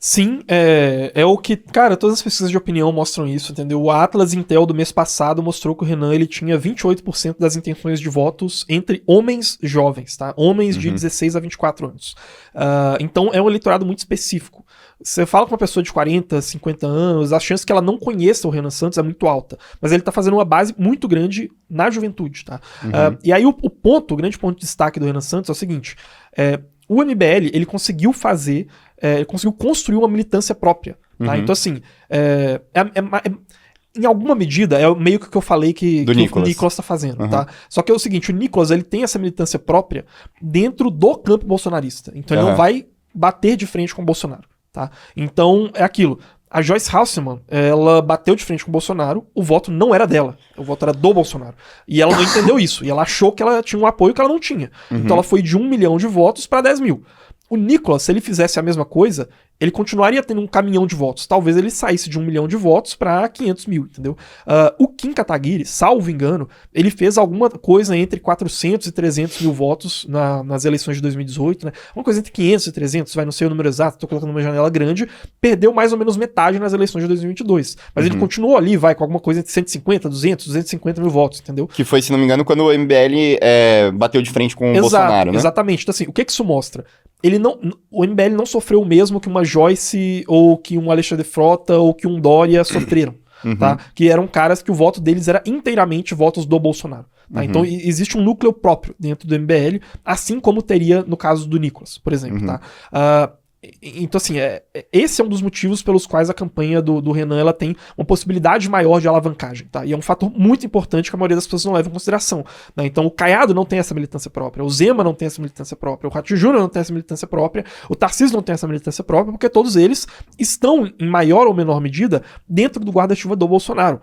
Sim, é o que... Cara, todas as pesquisas de opinião mostram isso, entendeu? O Atlas Intel do mês passado mostrou que o Renan ele tinha 28% das intenções de votos entre homens jovens, tá? Homens de 16 a 24 anos. Então é um eleitorado muito específico. Você fala com uma pessoa de 40, 50 anos, a chance que ela não conheça o Renan Santos é muito alta. Mas ele tá fazendo uma base muito grande na juventude, tá? E aí o grande ponto de destaque do Renan Santos é o seguinte... O MBL, ele conseguiu ele conseguiu construir uma militância própria, tá? Então, assim, em alguma medida, é meio que o que eu falei que o Nicolas tá fazendo, tá? Só que é o seguinte, o Nicolas, ele tem essa militância própria dentro do campo bolsonarista. Então, ele não vai bater de frente com o Bolsonaro, tá? Então, é aquilo. A Joyce Hasselman, ela bateu de frente com o Bolsonaro, o voto não era dela, o voto era do Bolsonaro. E ela não entendeu isso, e ela achou que ela tinha um apoio que ela não tinha. Então ela foi de 1 milhão de votos para 10 mil. O Nicolas, se ele fizesse a mesma coisa, ele continuaria tendo um caminhão de votos. Talvez ele saísse de 1 milhão de votos para 500 mil, entendeu? O Kim Kataguiri, salvo engano, ele fez alguma coisa entre 400 e 300 mil votos nas eleições de 2018, né? Uma coisa entre 500 e 300, não sei o número exato, tô colocando uma janela grande, perdeu mais ou menos metade nas eleições de 2022. Mas ele continuou ali, com alguma coisa entre 150, 200, 250 mil votos, entendeu? Que foi, se não me engano, quando o MBL bateu de frente com o Bolsonaro, né? Exatamente. Então, assim, o que isso mostra? O MBL não sofreu o mesmo que uma Joyce, ou que um Alexandre Frota, ou que um Dória sofreram, tá? Que eram caras que o voto deles era inteiramente votos do Bolsonaro. Tá? Então existe um núcleo próprio dentro do MBL, assim como teria no caso do Nicolas, por exemplo, tá? Então, assim, esse é um dos motivos pelos quais a campanha do Renan ela tem uma possibilidade maior de alavancagem, tá? E é um fator muito importante que a maioria das pessoas não leva em consideração, né? Então, o Caiado não tem essa militância própria, o Zema não tem essa militância própria, o Ratinho Júnior não tem essa militância própria, o Tarcísio não tem essa militância própria, porque todos eles estão, em maior ou menor medida, dentro do guarda-chuva do Bolsonaro.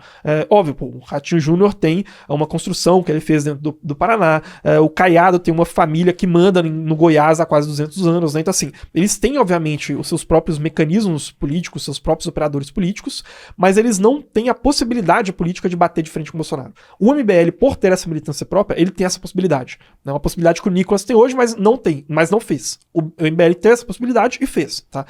Óbvio, o Ratinho Júnior tem uma construção que ele fez dentro do Paraná, o Caiado tem uma família que manda no Goiás há quase 200 anos, né? Então, assim, eles têm, obviamente, os seus próprios mecanismos políticos, seus próprios operadores políticos, mas eles não têm a possibilidade política de bater de frente com o Bolsonaro. O MBL, por ter essa militância própria, ele tem essa possibilidade. É uma possibilidade que o Nicolas tem hoje, mas não fez. O MBL tem essa possibilidade e fez, tá?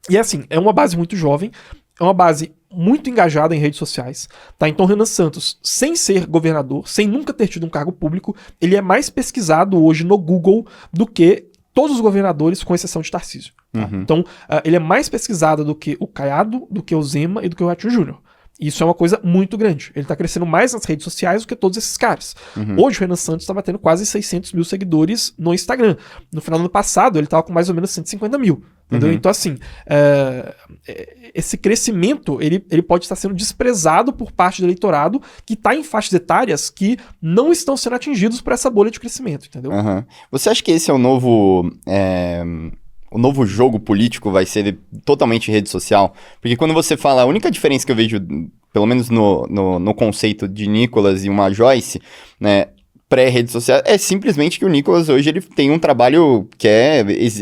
E assim, é uma base muito jovem, é uma base muito engajada em redes sociais, tá? Então Renan Santos, sem ser governador, sem nunca ter tido um cargo público, ele é mais pesquisado hoje no Google do que todos os governadores, com exceção de Tarcísio. Tá? Então, ele é mais pesquisado do que o Caiado, do que o Zema e do que o Ratinho Júnior. Isso é uma coisa muito grande. Ele tá crescendo mais nas redes sociais do que todos esses caras. Hoje o Renan Santos tá batendo quase 600 mil seguidores no Instagram. No final do ano passado, ele tava com mais ou menos 150 mil. Entendeu? Então, assim, esse crescimento, ele pode estar sendo desprezado por parte do eleitorado que está em faixas etárias que não estão sendo atingidos por essa bolha de crescimento, entendeu? Você acha que esse é o novo jogo político vai ser totalmente rede social? Porque quando você fala, a única diferença que eu vejo, pelo menos no conceito de Nicolas e uma Joyce, né, pré-rede social, é simplesmente que o Nicolas hoje ele tem um trabalho que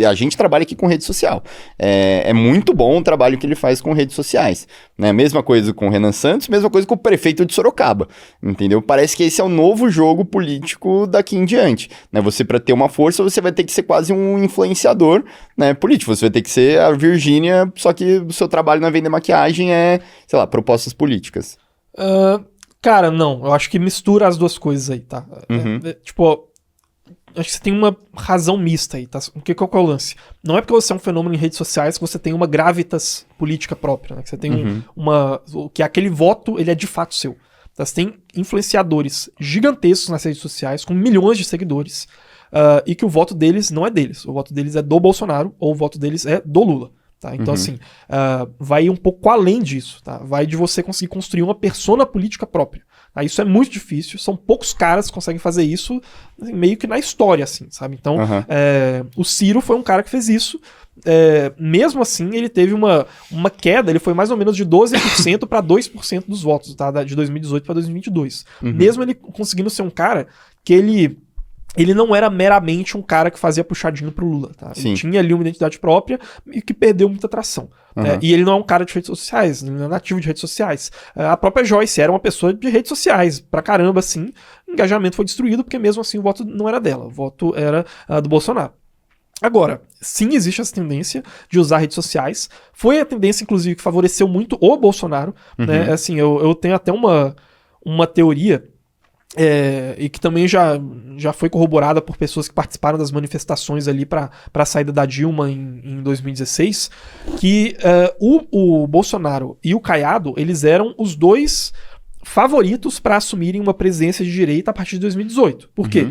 a gente trabalha aqui com rede social. É muito bom o trabalho que ele faz com redes sociais, né? Mesma coisa com o Renan Santos, mesma coisa com o prefeito de Sorocaba, entendeu? Parece que esse é o novo jogo político daqui em diante, né? Você, para ter uma força, você vai ter que ser quase um influenciador, né, político. Você vai ter que ser a Virgínia, só que o seu trabalho na venda maquiagem sei lá, propostas políticas. Cara, não. Eu acho que mistura as duas coisas aí, tá? Tipo, acho que você tem uma razão mista aí, tá? Qual que é o lance? Não é porque você é um fenômeno em redes sociais que você tem uma gravitas política própria, né? Que você tem que aquele voto, ele é de fato seu. Tá? Você tem influenciadores gigantescos nas redes sociais, com milhões de seguidores, e que o voto deles não é deles. O voto deles é do Bolsonaro, ou o voto deles é do Lula. Tá? Então, assim, vai um pouco além disso. Tá? Vai de você conseguir construir uma persona política própria. Tá? Isso é muito difícil. São poucos caras que conseguem fazer isso meio que na história, assim, sabe? Então, o Ciro foi um cara que fez isso. Mesmo assim, ele teve uma queda. Ele foi mais ou menos de 12% para 2% dos votos, tá? De 2018 para 2022. Mesmo ele conseguindo ser um cara que ele não era meramente um cara que fazia puxadinho pro Lula, tá? Ele tinha ali uma identidade própria e que perdeu muita atração. E ele não é um cara de redes sociais, ele não é nativo de redes sociais. A própria Joyce era uma pessoa de redes sociais, pra caramba, assim. O engajamento foi destruído porque mesmo assim o voto não era dela, o voto era do Bolsonaro. Agora, sim, existe essa tendência de usar redes sociais. Foi a tendência, inclusive, que favoreceu muito o Bolsonaro, né? Assim, eu tenho até uma teoria e que também já foi corroborada por pessoas que participaram das manifestações ali para a saída da Dilma em 2016, que o Bolsonaro e o Caiado, eles eram os dois favoritos para assumirem uma presidência de direita a partir de 2018. Por quê?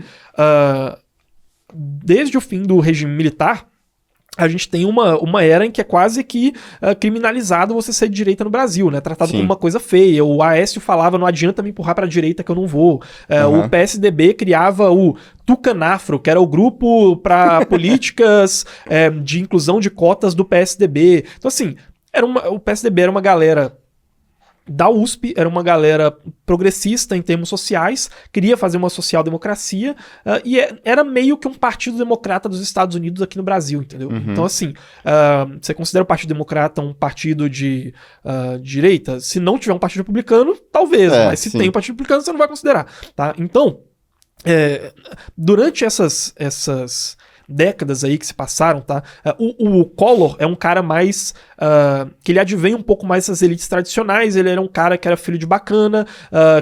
Desde o fim do regime militar, a gente tem uma era em que é quase que criminalizado você ser de direita no Brasil, né? Tratado como uma coisa feia. O Aécio falava, não adianta me empurrar pra direita que eu não vou. O PSDB criava o Tucanafro, que era o grupo para políticas de inclusão de cotas do PSDB. Então, assim, o PSDB era uma galera da USP, era uma galera progressista em termos sociais, queria fazer uma social-democracia, e era meio que um partido democrata dos Estados Unidos aqui no Brasil, entendeu? Então, assim, você considera o Partido Democrata um partido de direita? Se não tiver um partido republicano, talvez, mas se tem um partido republicano, você não vai considerar, tá? Então, durante essas décadas aí que se passaram, tá? O Collor é um cara mais que ele advém um pouco mais dessas elites tradicionais. Ele era um cara que era filho de bacana,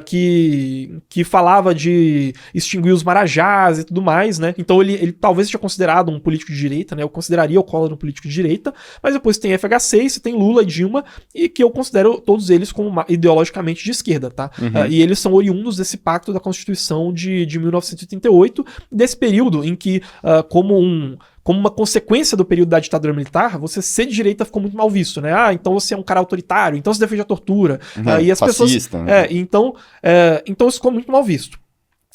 que falava de extinguir os marajás e tudo mais, né? Então ele talvez seja considerado um político de direita, né? Eu consideraria o Collor um político de direita, mas depois tem FHC, você tem Lula e Dilma, e que eu considero todos eles como ideologicamente de esquerda, tá? E eles são oriundos desse pacto da Constituição de 1988, desse período em que, como uma consequência do período da ditadura militar, você ser de direita ficou muito mal visto, né? Então você é um cara autoritário, então você defende a tortura. E as fascista, pessoas... né? Então isso ficou muito mal visto.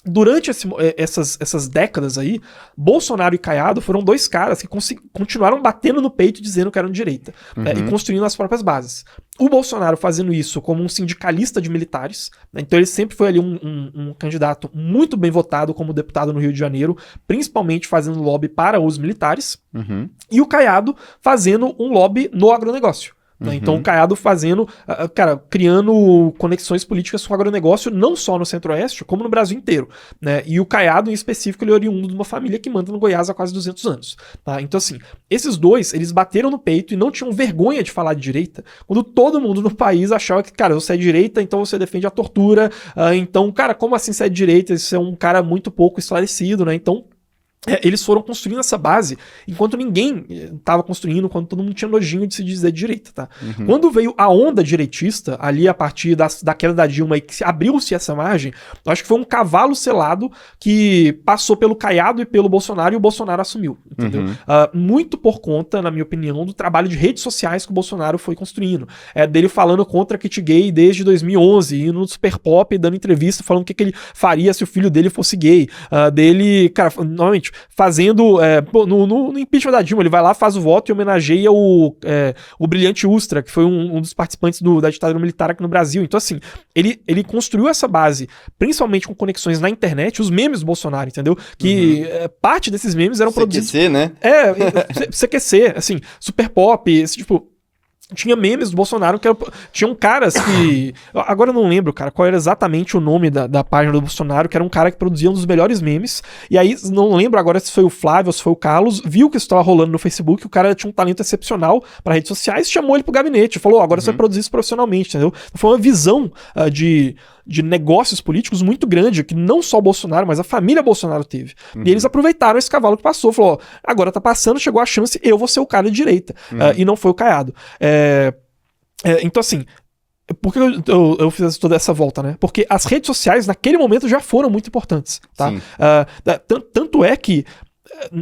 Durante essas décadas aí, Bolsonaro e Caiado foram dois caras que continuaram batendo no peito dizendo que eram de direita, e construindo as próprias bases. O Bolsonaro fazendo isso como um sindicalista de militares, né? Então ele sempre foi ali um candidato muito bem votado como deputado no Rio de Janeiro, principalmente fazendo lobby para os militares, e o Caiado fazendo um lobby no agronegócio. Então o Caiado criando conexões políticas com o agronegócio, não só no Centro-Oeste, como no Brasil inteiro, né? E o Caiado, em específico, ele é oriundo de uma família que manda no Goiás há quase 200 anos. Tá? Então, assim, esses dois, eles bateram no peito e não tinham vergonha de falar de direita, quando todo mundo no país achava que, cara, você é de direita, então você defende a tortura, então, cara, como assim você é de direita? Você é um cara muito pouco esclarecido, né? Então, eles foram construindo essa base enquanto ninguém estava construindo, quando todo mundo tinha nojinho de se dizer de direita, tá? Quando veio a onda direitista, ali a partir da queda da Dilma, e que abriu-se essa margem, eu acho que foi um cavalo selado que passou pelo Caiado e pelo Bolsonaro, e o Bolsonaro assumiu, entendeu? Muito por conta, na minha opinião, do trabalho de redes sociais que o Bolsonaro foi construindo. Dele falando contra kit gay desde 2011, indo no Super Pop, dando entrevista, falando o que ele faria se o filho dele fosse gay. Dele, cara, novamente, fazendo no impeachment da Dilma, ele vai lá, faz o voto e homenageia o Brilhante Ustra, que foi um dos participantes da ditadura militar aqui no Brasil. Então, assim, ele construiu essa base, principalmente com conexões na internet, os memes do Bolsonaro, entendeu? Que parte desses memes eram produzidos... CQC, né? CQC, assim, Super Pop, esse tipo... Tinha memes do Bolsonaro que tinham caras que... Agora eu não lembro, cara, qual era exatamente o nome da página do Bolsonaro, que era um cara que produzia um dos melhores memes. E aí, não lembro agora se foi o Flávio ou se foi o Carlos, viu que isso estava rolando no Facebook, o cara tinha um talento excepcional para redes sociais, chamou ele pro gabinete, falou, agora você vai produzir isso profissionalmente, entendeu? Foi uma visão de negócios políticos muito grande, que não só o Bolsonaro, mas a família Bolsonaro teve. E eles aproveitaram esse cavalo que passou, falou, ó, agora tá passando, chegou a chance, eu vou ser o cara de direita. E não foi o Caiado. Então, assim, por que eu fiz toda essa volta, né? Porque as redes sociais, naquele momento, já foram muito importantes, tá? Tanto é que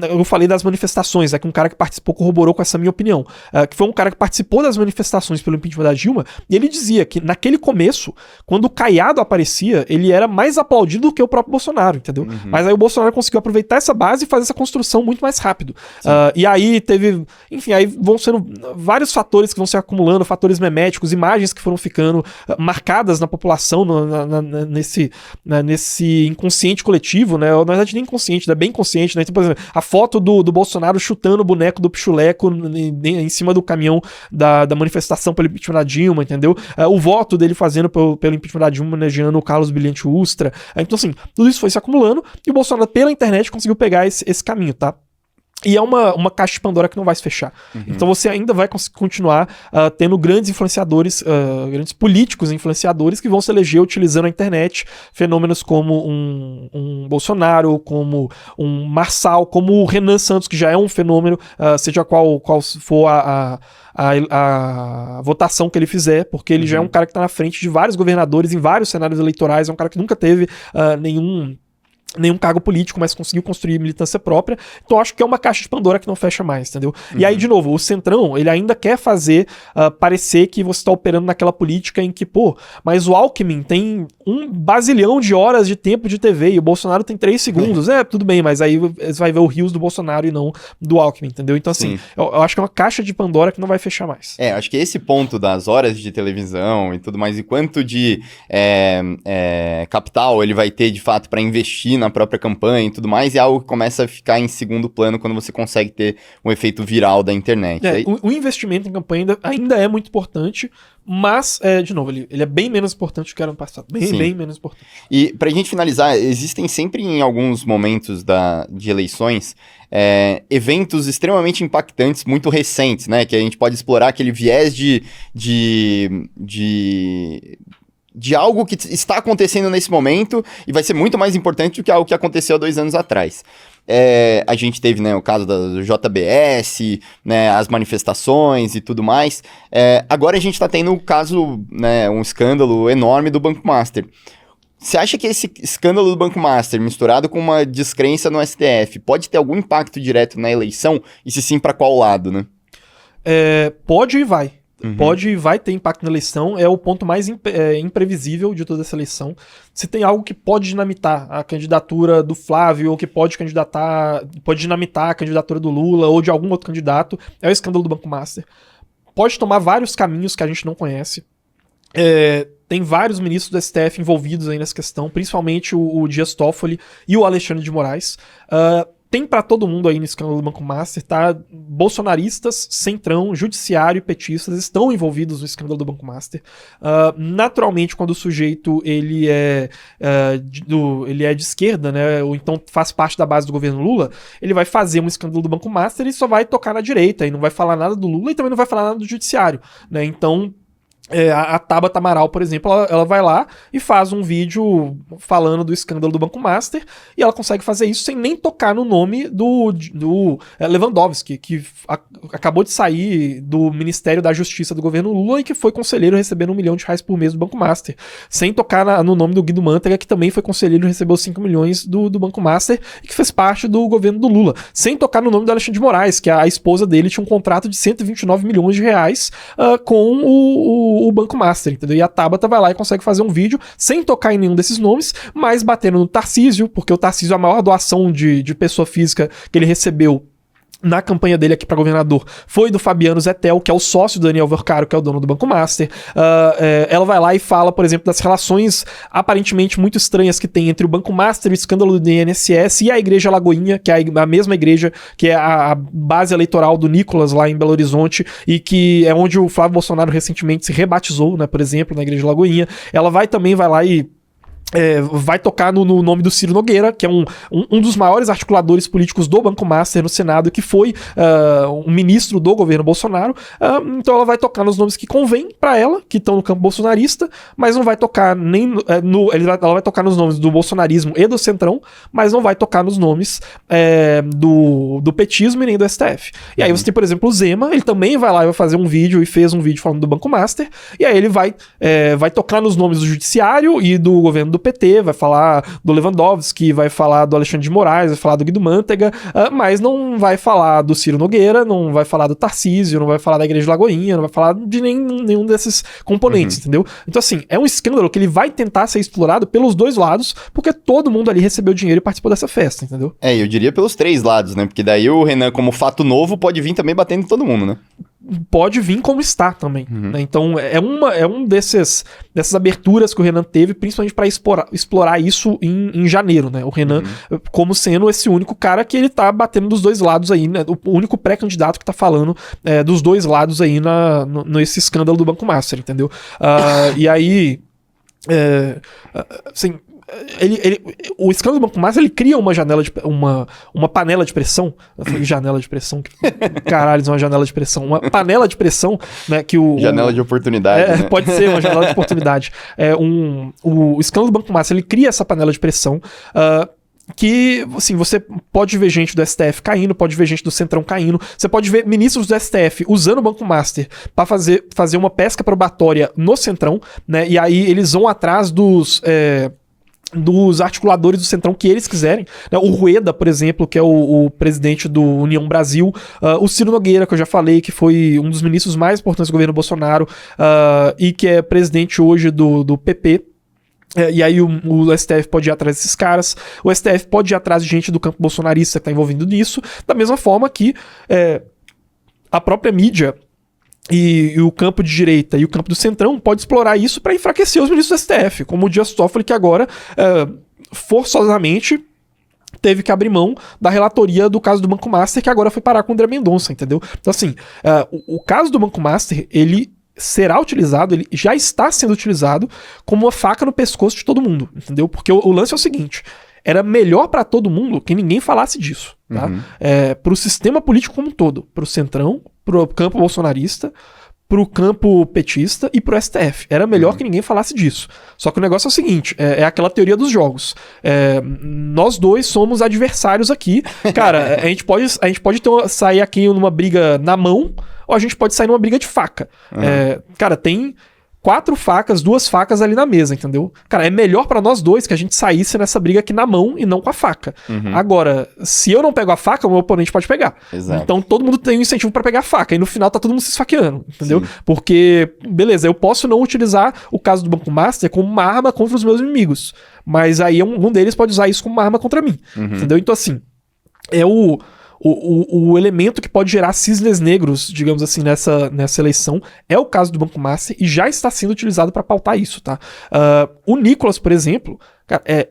eu falei das manifestações, que um cara que participou corroborou com essa minha opinião, que foi um cara que participou das manifestações pelo impeachment da Dilma, e ele dizia que naquele começo, quando o Caiado aparecia, ele era mais aplaudido do que o próprio Bolsonaro, entendeu? Mas aí o Bolsonaro conseguiu aproveitar essa base e fazer essa construção muito mais rápido. E aí teve, enfim, aí vão sendo vários fatores que vão se acumulando, fatores meméticos, imagens que foram ficando marcadas na população, nesse inconsciente coletivo, né? Na verdade nem inconsciente, né? Bem consciente, né? Então, por exemplo, a foto do Bolsonaro chutando o boneco do Pichuleco em cima do caminhão da manifestação pelo impeachment da Dilma, entendeu? O voto dele fazendo pelo impeachment da Dilma, homenageando o Carlos Brilhante Ustra. Então, assim, tudo isso foi se acumulando e o Bolsonaro, pela internet, conseguiu pegar esse caminho, tá? E é uma caixa de Pandora que não vai se fechar. Então você ainda vai continuar tendo grandes influenciadores, grandes políticos influenciadores que vão se eleger utilizando a internet, fenômenos como um Bolsonaro, como um Marçal, como o Renan Santos, que já é um fenômeno, seja qual for a votação que ele fizer, porque ele já é um cara que está na frente de vários governadores em vários cenários eleitorais, é um cara que nunca teve nenhum cargo político, mas conseguiu construir militância própria. Então acho que é uma caixa de Pandora que não fecha mais, entendeu? E aí, de novo, o Centrão, ele ainda quer fazer parecer que você está operando naquela política em que, mas o Alckmin tem 1 bazilhão de horas de tempo de TV e o Bolsonaro tem 3 segundos. Tudo bem, mas aí você vai ver o rios do Bolsonaro e não do Alckmin, entendeu? Então, assim, eu acho que é uma caixa de Pandora que não vai fechar mais. Acho que esse ponto das horas de televisão e tudo mais, e quanto de capital ele vai ter, de fato, para investir na própria campanha e tudo mais, é algo que começa a ficar em segundo plano quando você consegue ter um efeito viral da internet. O investimento em campanha ainda é muito importante, mas, de novo, ele é bem menos importante do que era no passado. Bem menos importante. E pra gente finalizar, existem sempre em alguns momentos de eleições eventos extremamente impactantes, muito recentes, né? Que a gente pode explorar aquele viés de algo que está acontecendo nesse momento e vai ser muito mais importante do que algo que aconteceu há 2 anos atrás. A gente teve, né, o caso da JBS, né, as manifestações e tudo mais. Agora a gente está tendo o caso, né, um escândalo enorme do Banco Master. Você acha que esse escândalo do Banco Master, misturado com uma descrença no STF, pode ter algum impacto direto na eleição? E se sim, para qual lado, né? Pode e vai. Pode e vai ter impacto na eleição, é o ponto mais imprevisível de toda essa eleição. Se tem algo que pode dinamitar a candidatura do Flávio, ou que pode dinamitar a candidatura do Lula, ou de algum outro candidato, é o escândalo do Banco Master. Pode tomar vários caminhos que a gente não conhece. Tem vários ministros do STF envolvidos aí nessa questão, principalmente o Dias Toffoli e o Alexandre de Moraes. Tem pra todo mundo aí no escândalo do Banco Master, tá? Bolsonaristas, centrão, judiciário e petistas estão envolvidos no escândalo do Banco Master. Naturalmente, quando o sujeito ele é de esquerda, né? Ou então faz parte da base do governo Lula, ele vai fazer um escândalo do Banco Master e só vai tocar na direita e não vai falar nada do Lula e também não vai falar nada do judiciário, né? Então, a Tabata Amaral, por exemplo, ela vai lá e faz um vídeo falando do escândalo do Banco Master e ela consegue fazer isso sem nem tocar no nome do Lewandowski, que acabou de sair do Ministério da Justiça do governo Lula e que foi conselheiro recebendo R$1 milhão por mês do Banco Master, sem tocar no nome do Guido Mantega, que também foi conselheiro e recebeu 5 milhões do Banco Master e que fez parte do governo do Lula, sem tocar no nome do Alexandre de Moraes, que a esposa dele tinha um contrato de R$129 milhões com o Banco Master, entendeu? E a Tabata vai lá e consegue fazer um vídeo sem tocar em nenhum desses nomes, mas batendo no Tarcísio, porque o Tarcísio, a maior doação de pessoa física que ele recebeu na campanha dele aqui para governador foi do Fabiano Zettel, que é o sócio do Daniel Vercaro, que é o dono do Banco Master. Ela vai lá e fala, por exemplo, das relações aparentemente muito estranhas que tem entre o Banco Master, o escândalo do INSS e a Igreja Lagoinha, que é a mesma igreja que é a base eleitoral do Nicolas lá em Belo Horizonte e que é onde o Flávio Bolsonaro recentemente se rebatizou, né, por exemplo, na Igreja Lagoinha. Ela vai lá e vai tocar no nome do Ciro Nogueira, que é um dos maiores articuladores políticos do Banco Master no Senado, que foi um ministro do governo Bolsonaro. Então ela vai tocar nos nomes que convém para ela, que estão no campo bolsonarista, mas não vai tocar nem ela vai tocar nos nomes do bolsonarismo e do Centrão, mas não vai tocar nos nomes do petismo e nem do STF. E aí você tem, por exemplo, o Zema, ele também vai lá e vai fazer um vídeo, e fez um vídeo falando do Banco Master, e aí ele vai tocar nos nomes do Judiciário e do governo do PT, vai falar do Lewandowski, vai falar do Alexandre de Moraes, vai falar do Guido Mantega, mas não vai falar do Ciro Nogueira, não vai falar do Tarcísio, não vai falar da Igreja de Lagoinha, não vai falar de nenhum desses componentes, entendeu? Então, assim, é um escândalo que ele vai tentar ser explorado pelos dois lados, porque todo mundo ali recebeu dinheiro e participou dessa festa, entendeu? Eu diria pelos três lados, né? Porque daí o Renan, como fato novo, pode vir também batendo em todo mundo, né? Pode vir como está também, né? Então é um dessas aberturas que o Renan teve, principalmente para explorar isso em janeiro, né? O Renan como sendo esse único cara que ele tá batendo dos dois lados aí, né? O único pré-candidato que tá falando dos dois lados aí nesse escândalo do Banco Master, entendeu? E aí assim, o escândalo do Banco Master, ele cria uma janela de uma panela de pressão. Eu falei janela de pressão, caralho, uma janela de pressão, uma panela de pressão, né, que janela de oportunidade, né? Pode ser uma janela de oportunidade. O escândalo do Banco Master, ele cria essa panela de pressão, que, assim, você pode ver gente do STF caindo, pode ver gente do Centrão caindo, você pode ver ministros do STF usando o Banco Master para fazer uma pesca probatória no Centrão, né, e aí eles vão atrás dos articuladores do Centrão que eles quiserem, né? O Rueda, por exemplo, que é o presidente do União Brasil, o Ciro Nogueira, que eu já falei, que foi um dos ministros mais importantes do governo Bolsonaro, e que é presidente hoje do PP. E aí o STF pode ir atrás desses caras, o STF pode ir atrás de gente do campo bolsonarista que tá envolvido nisso, da mesma forma que a própria mídia e o campo de direita e o campo do Centrão pode explorar isso para enfraquecer os ministros do STF, como o Dias Toffoli, que agora forçosamente teve que abrir mão da relatoria do caso do Banco Master, que agora foi parar com o André Mendonça, entendeu? Então, assim, o caso do Banco Master, ele será utilizado, ele já está sendo utilizado como uma faca no pescoço de todo mundo, entendeu? Porque o lance é o seguinte: era melhor para todo mundo que ninguém falasse disso, tá? Pro sistema político como um todo, pro Centrão, pro campo bolsonarista, pro campo petista e pro STF. Era melhor que ninguém falasse disso. Só que o negócio é o seguinte, é aquela teoria dos jogos. Nós dois somos adversários aqui. Cara, a gente pode sair aqui numa briga na mão, ou a gente pode sair numa briga de faca. Cara, tem 4 facas, 2 facas ali na mesa, entendeu? Cara, é melhor pra nós dois que a gente saísse nessa briga aqui na mão e não com a faca. Agora, se eu não pego a faca, o meu oponente pode pegar. Exato. Então todo mundo tem um incentivo pra pegar a faca. E no final tá todo mundo se esfaqueando, entendeu? Sim. Porque, beleza, eu posso não utilizar o caso do Banco Master como uma arma contra os meus inimigos. Mas aí um deles pode usar isso como uma arma contra mim. Entendeu? Então, assim, é o elemento que pode gerar cisnes negros, digamos assim, nessa eleição é o caso do Banco Master e já está sendo utilizado para pautar isso, tá? O Nicolas, por exemplo, cara, é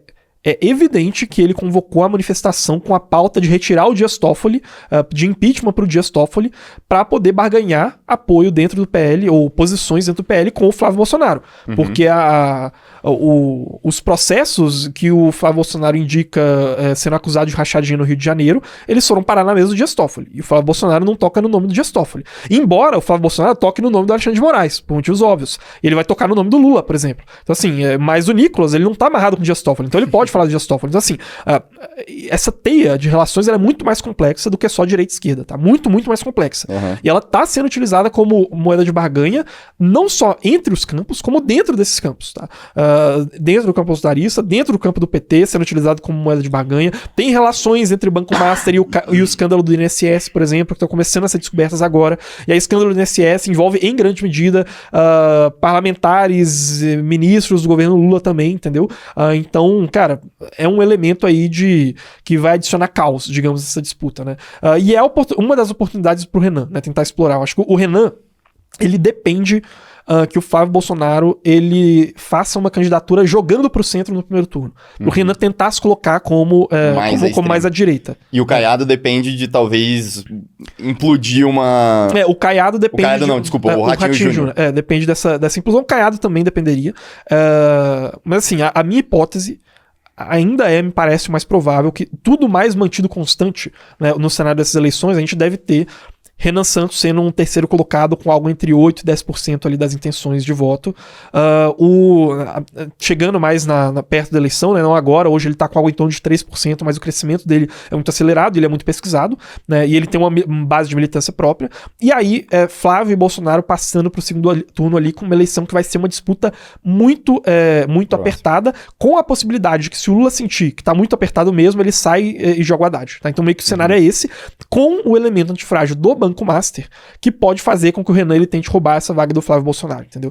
evidente que ele convocou a manifestação com a pauta de retirar o Dias Toffoli, de impeachment para o Dias Toffoli, para poder barganhar apoio dentro do PL, ou posições dentro do PL com o Flávio Bolsonaro. Porque os processos que o Flávio Bolsonaro indica sendo acusado de rachadinha no Rio de Janeiro, eles foram parar na mesa do Dias Toffoli. E o Flávio Bolsonaro não toca no nome do Dias Toffoli. Embora o Flávio Bolsonaro toque no nome do Alexandre de Moraes, por motivos óbvios. E ele vai tocar no nome do Lula, por exemplo. Então, assim, mas o Nicolas, ele não tá amarrado com o Dias Toffoli. Então ele pode falar do Dias Toffoli. Então, assim, essa teia de relações ela é muito mais complexa do que só direita e esquerda, tá? Muito, muito mais complexa. E ela tá sendo utilizada como moeda de barganha, não só entre os campos, como dentro desses campos, tá? Dentro do campo bolsonarista, dentro do campo do PT, sendo utilizado como moeda de barganha. Tem relações entre o Banco Master e o escândalo do INSS, por exemplo, que estão começando a ser descobertas agora. E aí, o escândalo do INSS envolve, em grande medida, parlamentares, ministros do governo Lula também, entendeu? Então, cara, é um elemento aí que vai adicionar caos, digamos, essa disputa, né? E é uma das oportunidades pro Renan, né? Tentar explorar. Eu acho que o Renan, ele depende que o Flávio Bolsonaro ele faça uma candidatura jogando pro centro no primeiro turno. O Renan tentar se colocar como mais à direita. E o Caiado depende de talvez implodir uma... O Caiado depende... O Caiado não, desculpa, o Ratinho Júnior. Depende dessa inclusão. O Caiado também dependeria. Mas assim, a minha hipótese ainda me parece mais provável que tudo mais mantido constante, né, no cenário dessas eleições, a gente deve ter Renan Santos sendo um terceiro colocado com algo entre 8% e 10% ali das intenções de voto. Chegando mais perto da eleição, né, não agora, hoje ele está com algo em torno de 3%, mas o crescimento dele é muito acelerado, ele é muito pesquisado, né, e ele tem uma base de militância própria. E aí, Flávio e Bolsonaro passando para o segundo turno ali com uma eleição que vai ser uma disputa muito apertada, com a possibilidade de que se o Lula sentir que está muito apertado mesmo, ele sai e joga o Haddad. Tá? Então meio que o cenário é esse, com o elemento antifrágil do Banco Master, que pode fazer com que o Renan ele tente roubar essa vaga do Flávio Bolsonaro, entendeu?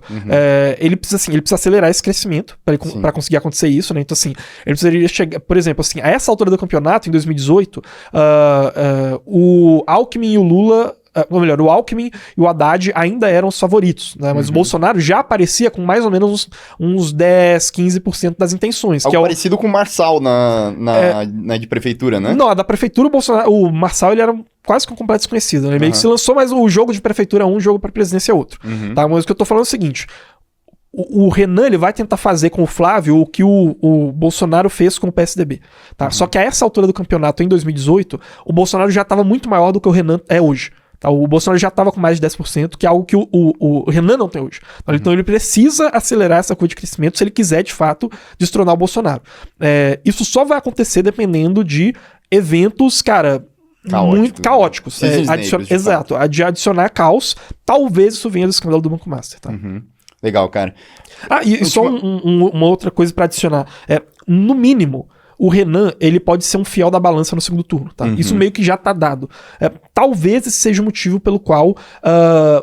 Ele precisa acelerar esse crescimento para conseguir acontecer isso, né? Então, assim, ele precisaria chegar, por exemplo, assim, a essa altura do campeonato, em 2018, o Alckmin e o Lula, ou melhor, o Alckmin e o Haddad ainda eram os favoritos, né? Mas o Bolsonaro já aparecia com mais ou menos uns 10, 15% das intenções. Algo que é parecido com o Marçal na de prefeitura, né? Não, a da prefeitura, o Marçal, ele era quase que um completo desconhecido, né? Ele meio que se lançou, mas o jogo de prefeitura é um, o jogo para presidência é outro. Tá? Mas o que eu tô falando é o seguinte: o Renan ele vai tentar fazer com o Flávio o que o Bolsonaro fez com o PSDB. Tá? Só que a essa altura do campeonato, em 2018, o Bolsonaro já estava muito maior do que o Renan é hoje. Tá? O Bolsonaro já estava com mais de 10%, que é algo que o Renan não tem hoje. Então ele precisa acelerar essa curva de crescimento se ele quiser, de fato, destronar o Bolsonaro. Isso só vai acontecer dependendo de eventos, cara, muito caóticos. Exato, de adicionar caos. Talvez isso venha do escândalo do Banco Master. Tá? Legal, cara. E só uma outra coisa para adicionar. No mínimo, o Renan, ele pode ser um fiel da balança no segundo turno, tá? Isso meio que já tá dado. Talvez esse seja o motivo pelo qual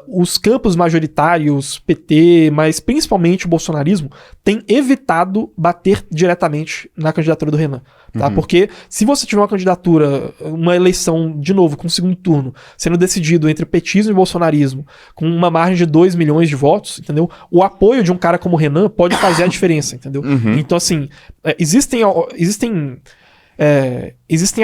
os campos majoritários, PT, mas principalmente o bolsonarismo, tem evitado bater diretamente na candidatura do Renan, tá? Porque se você tiver uma candidatura, uma eleição, de novo, com o segundo turno, sendo decidido entre petismo e bolsonarismo, com uma margem de 2 milhões de votos, entendeu? O apoio de um cara como o Renan pode fazer a diferença, entendeu? Então, assim, existem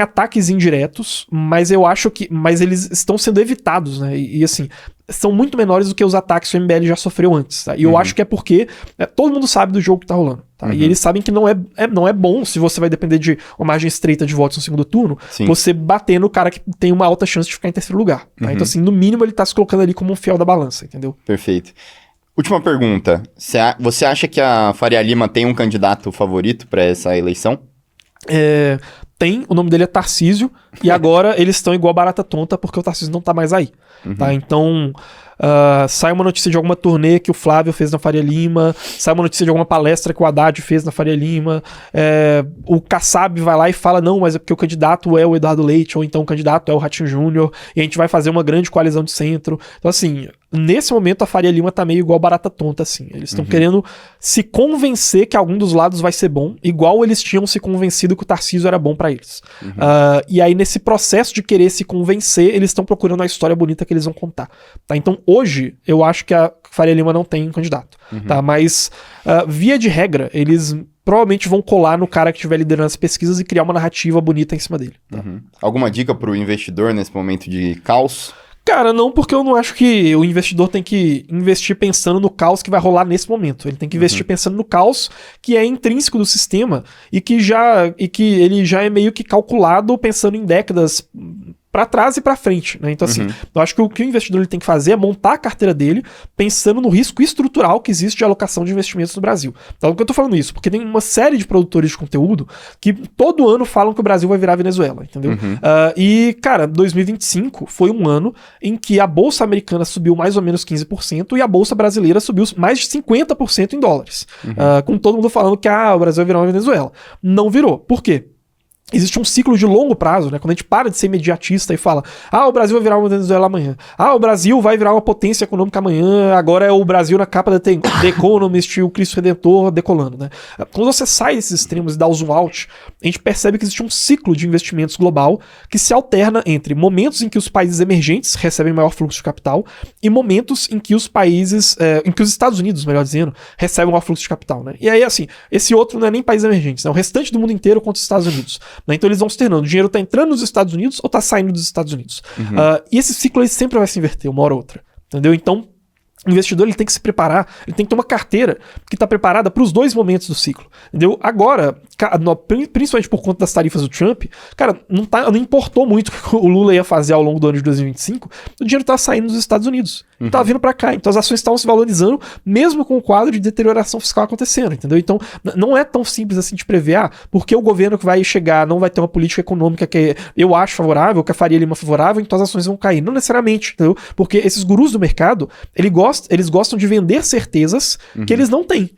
ataques indiretos, mas eu acho que eles estão sendo evitados, né? E assim, são muito menores do que os ataques que o MBL já sofreu antes, tá? E eu acho que é porque todo mundo sabe do jogo que tá rolando, tá? E eles sabem que não é bom, se você vai depender de uma margem estreita de votos no segundo turno, você bater no cara que tem uma alta chance de ficar em terceiro lugar, tá? Então, assim, no mínimo ele tá se colocando ali como um fiel da balança, entendeu? Perfeito. Última pergunta. Você acha que a Faria Lima tem um candidato favorito para essa eleição? Tem, o nome dele é Tarcísio, e agora eles estão igual barata tonta porque o Tarcísio não tá mais aí. Tá? Então, sai uma notícia de alguma turnê que o Flávio fez na Faria Lima, sai uma notícia de alguma palestra que o Haddad fez na Faria Lima, o Kassab vai lá e fala, não, mas é porque o candidato é o Eduardo Leite, ou então o candidato é o Ratinho Júnior, e a gente vai fazer uma grande coalizão de centro. Então, assim, nesse momento a Faria Lima tá meio igual barata tonta, assim. Eles estão querendo se convencer que algum dos lados vai ser bom, igual eles tinham se convencido que o Tarcísio era bom pra eles. E aí, nesse processo de querer se convencer, eles estão procurando a história bonita que eles vão contar. Tá? Então, hoje, eu acho que a Faria Lima não tem candidato. Tá? Mas, via de regra, eles provavelmente vão colar no cara que estiver liderando as pesquisas e criar uma narrativa bonita em cima dele. Tá? Alguma dica pro investidor nesse momento de caos? Cara, não, porque eu não acho que o investidor tem que investir pensando no caos que vai rolar nesse momento. Ele tem que investir pensando no caos que é intrínseco do sistema e que ele já é meio que calculado pensando em décadas para trás e para frente, né? Então, assim, eu acho que o que o investidor ele tem que fazer é montar a carteira dele pensando no risco estrutural que existe de alocação de investimentos no Brasil. Então, por que eu tô falando isso? Porque tem uma série de produtores de conteúdo que todo ano falam que o Brasil vai virar Venezuela, entendeu? E, cara, 2025 foi um ano em que a bolsa americana subiu mais ou menos 15% e a bolsa brasileira subiu mais de 50% em dólares. Com todo mundo falando que o Brasil vai virar uma Venezuela. Não virou. Por quê? existe um ciclo de longo prazo, né? Quando a gente para de ser imediatista e fala, o Brasil vai virar uma Venezuela amanhã, o Brasil vai virar uma potência econômica amanhã, agora é o Brasil na capa da The Economist e o Cristo Redentor decolando, né? Quando você sai desses extremos e dá o zoom out, a gente percebe que existe um ciclo de investimentos global que se alterna entre momentos em que os países emergentes recebem maior fluxo de capital e momentos em que os países, em que os Estados Unidos, melhor dizendo, recebem maior fluxo de capital, né? E aí, assim, esse outro não é nem países emergentes, é o restante do mundo inteiro contra os Estados Unidos. Né? Então eles vão se alternando. O dinheiro está entrando nos Estados Unidos ou está saindo dos Estados Unidos. E esse ciclo ele sempre vai se inverter, uma hora ou outra. Entendeu? Então, o investidor ele tem que se preparar, ele tem que ter uma carteira que está preparada para os dois momentos do ciclo. Entendeu? Agora, principalmente por conta das tarifas do Trump, cara, não importou muito o que o Lula ia fazer ao longo do ano de 2025, o dinheiro está saindo dos Estados Unidos. Tá vindo para cá. Então as ações estavam se valorizando, mesmo com o quadro de deterioração fiscal acontecendo, entendeu? Então não é tão simples assim de prever, porque o governo que vai chegar não vai ter uma política econômica que eu acho favorável, que a Faria Lima favorável, então as ações vão cair. Não necessariamente, entendeu? Porque esses gurus do mercado, eles gostam de vender certezas que eles não têm.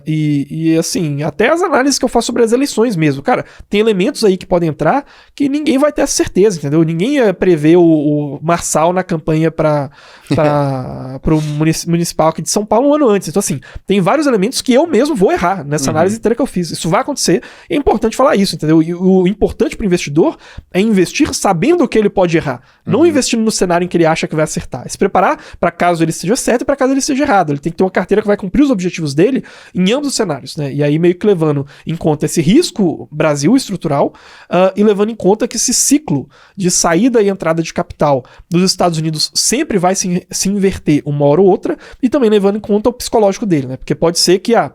E assim, até as análises que eu faço sobre as eleições mesmo, cara, tem elementos aí que podem entrar que ninguém vai ter essa certeza, entendeu? Ninguém ia prever o Marçal na campanha para o municipal aqui de São Paulo um ano antes. Então assim, tem vários elementos que eu mesmo vou errar nessa análise inteira que eu fiz. Isso vai acontecer, é importante falar isso, entendeu? E o importante para o investidor é investir sabendo que ele pode errar, não investindo no cenário em que ele acha que vai acertar. É se preparar para caso ele esteja certo e para caso ele esteja errado. Ele tem que ter uma carteira que vai cumprir os objetivos dele em ambos os cenários, né? E aí meio que levando em conta esse risco Brasil estrutural e levando em conta que esse ciclo de saída e entrada de capital dos Estados Unidos sempre vai se inverter uma hora ou outra, e também levando em conta o psicológico dele, né? Porque pode ser que a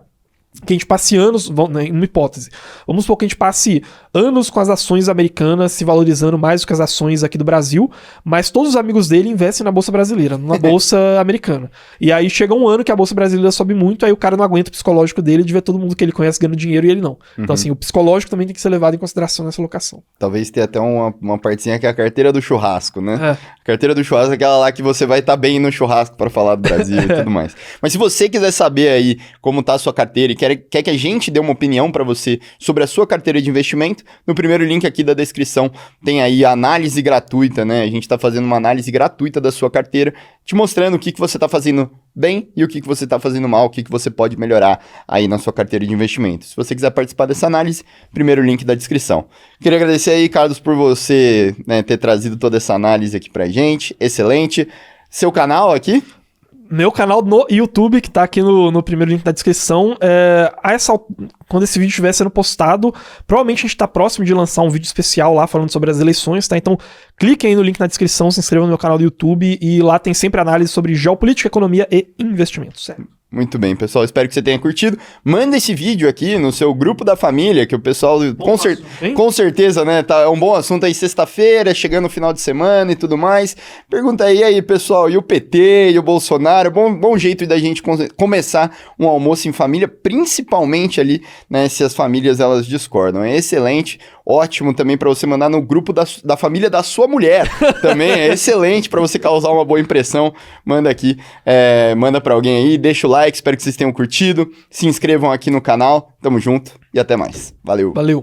gente passe anos, uma hipótese, vamos supor que a gente passe anos com as ações americanas se valorizando mais do que as ações aqui do Brasil, mas todos os amigos dele investem na bolsa brasileira, na bolsa americana. E aí chega um ano que a bolsa brasileira sobe muito, aí o cara não aguenta o psicológico dele de ver todo mundo que ele conhece ganhando dinheiro e ele não. Então assim, o psicológico também tem que ser levado em consideração nessa locação. Talvez tenha até uma partezinha que é a carteira do churrasco, né? A carteira do churrasco é aquela lá que você vai estar bem no churrasco para falar do Brasil e tudo mais. Mas se você quiser saber aí como tá a sua carteira e quer que a gente dê uma opinião para você sobre a sua carteira de investimento, no primeiro link aqui da descrição tem aí a análise gratuita, né? A gente tá fazendo uma análise gratuita da sua carteira, te mostrando o que você tá fazendo bem e o que você tá fazendo mal, o que você pode melhorar aí na sua carteira de investimento. Se você quiser participar dessa análise, primeiro link da descrição. Queria agradecer aí, Carlos, por você, né, ter trazido toda essa análise aqui pra gente. Excelente. Seu canal aqui? Meu canal no YouTube, que tá aqui no primeiro link da descrição, quando esse vídeo estiver sendo postado, provavelmente a gente tá próximo de lançar um vídeo especial lá falando sobre as eleições, tá? Então clique aí no link na descrição, se inscreva no meu canal do YouTube e lá tem sempre análise sobre geopolítica, economia e investimentos. Muito bem, pessoal. Espero que você tenha curtido. Manda esse vídeo aqui no seu grupo da família, que o pessoal, com certeza, né, é um bom assunto aí, sexta-feira, chegando no final de semana e tudo mais. Pergunta aí, pessoal, e o PT, e o Bolsonaro? Bom jeito da gente começar um almoço em família, principalmente ali, né, se as famílias, elas discordam. É excelente, ótimo também para você mandar no grupo da família da sua mulher. Também é excelente para você causar uma boa impressão. Manda aqui, manda para alguém aí, deixa o like. Espero que vocês tenham curtido. Se inscrevam aqui no canal. Tamo junto e até mais. Valeu. Valeu.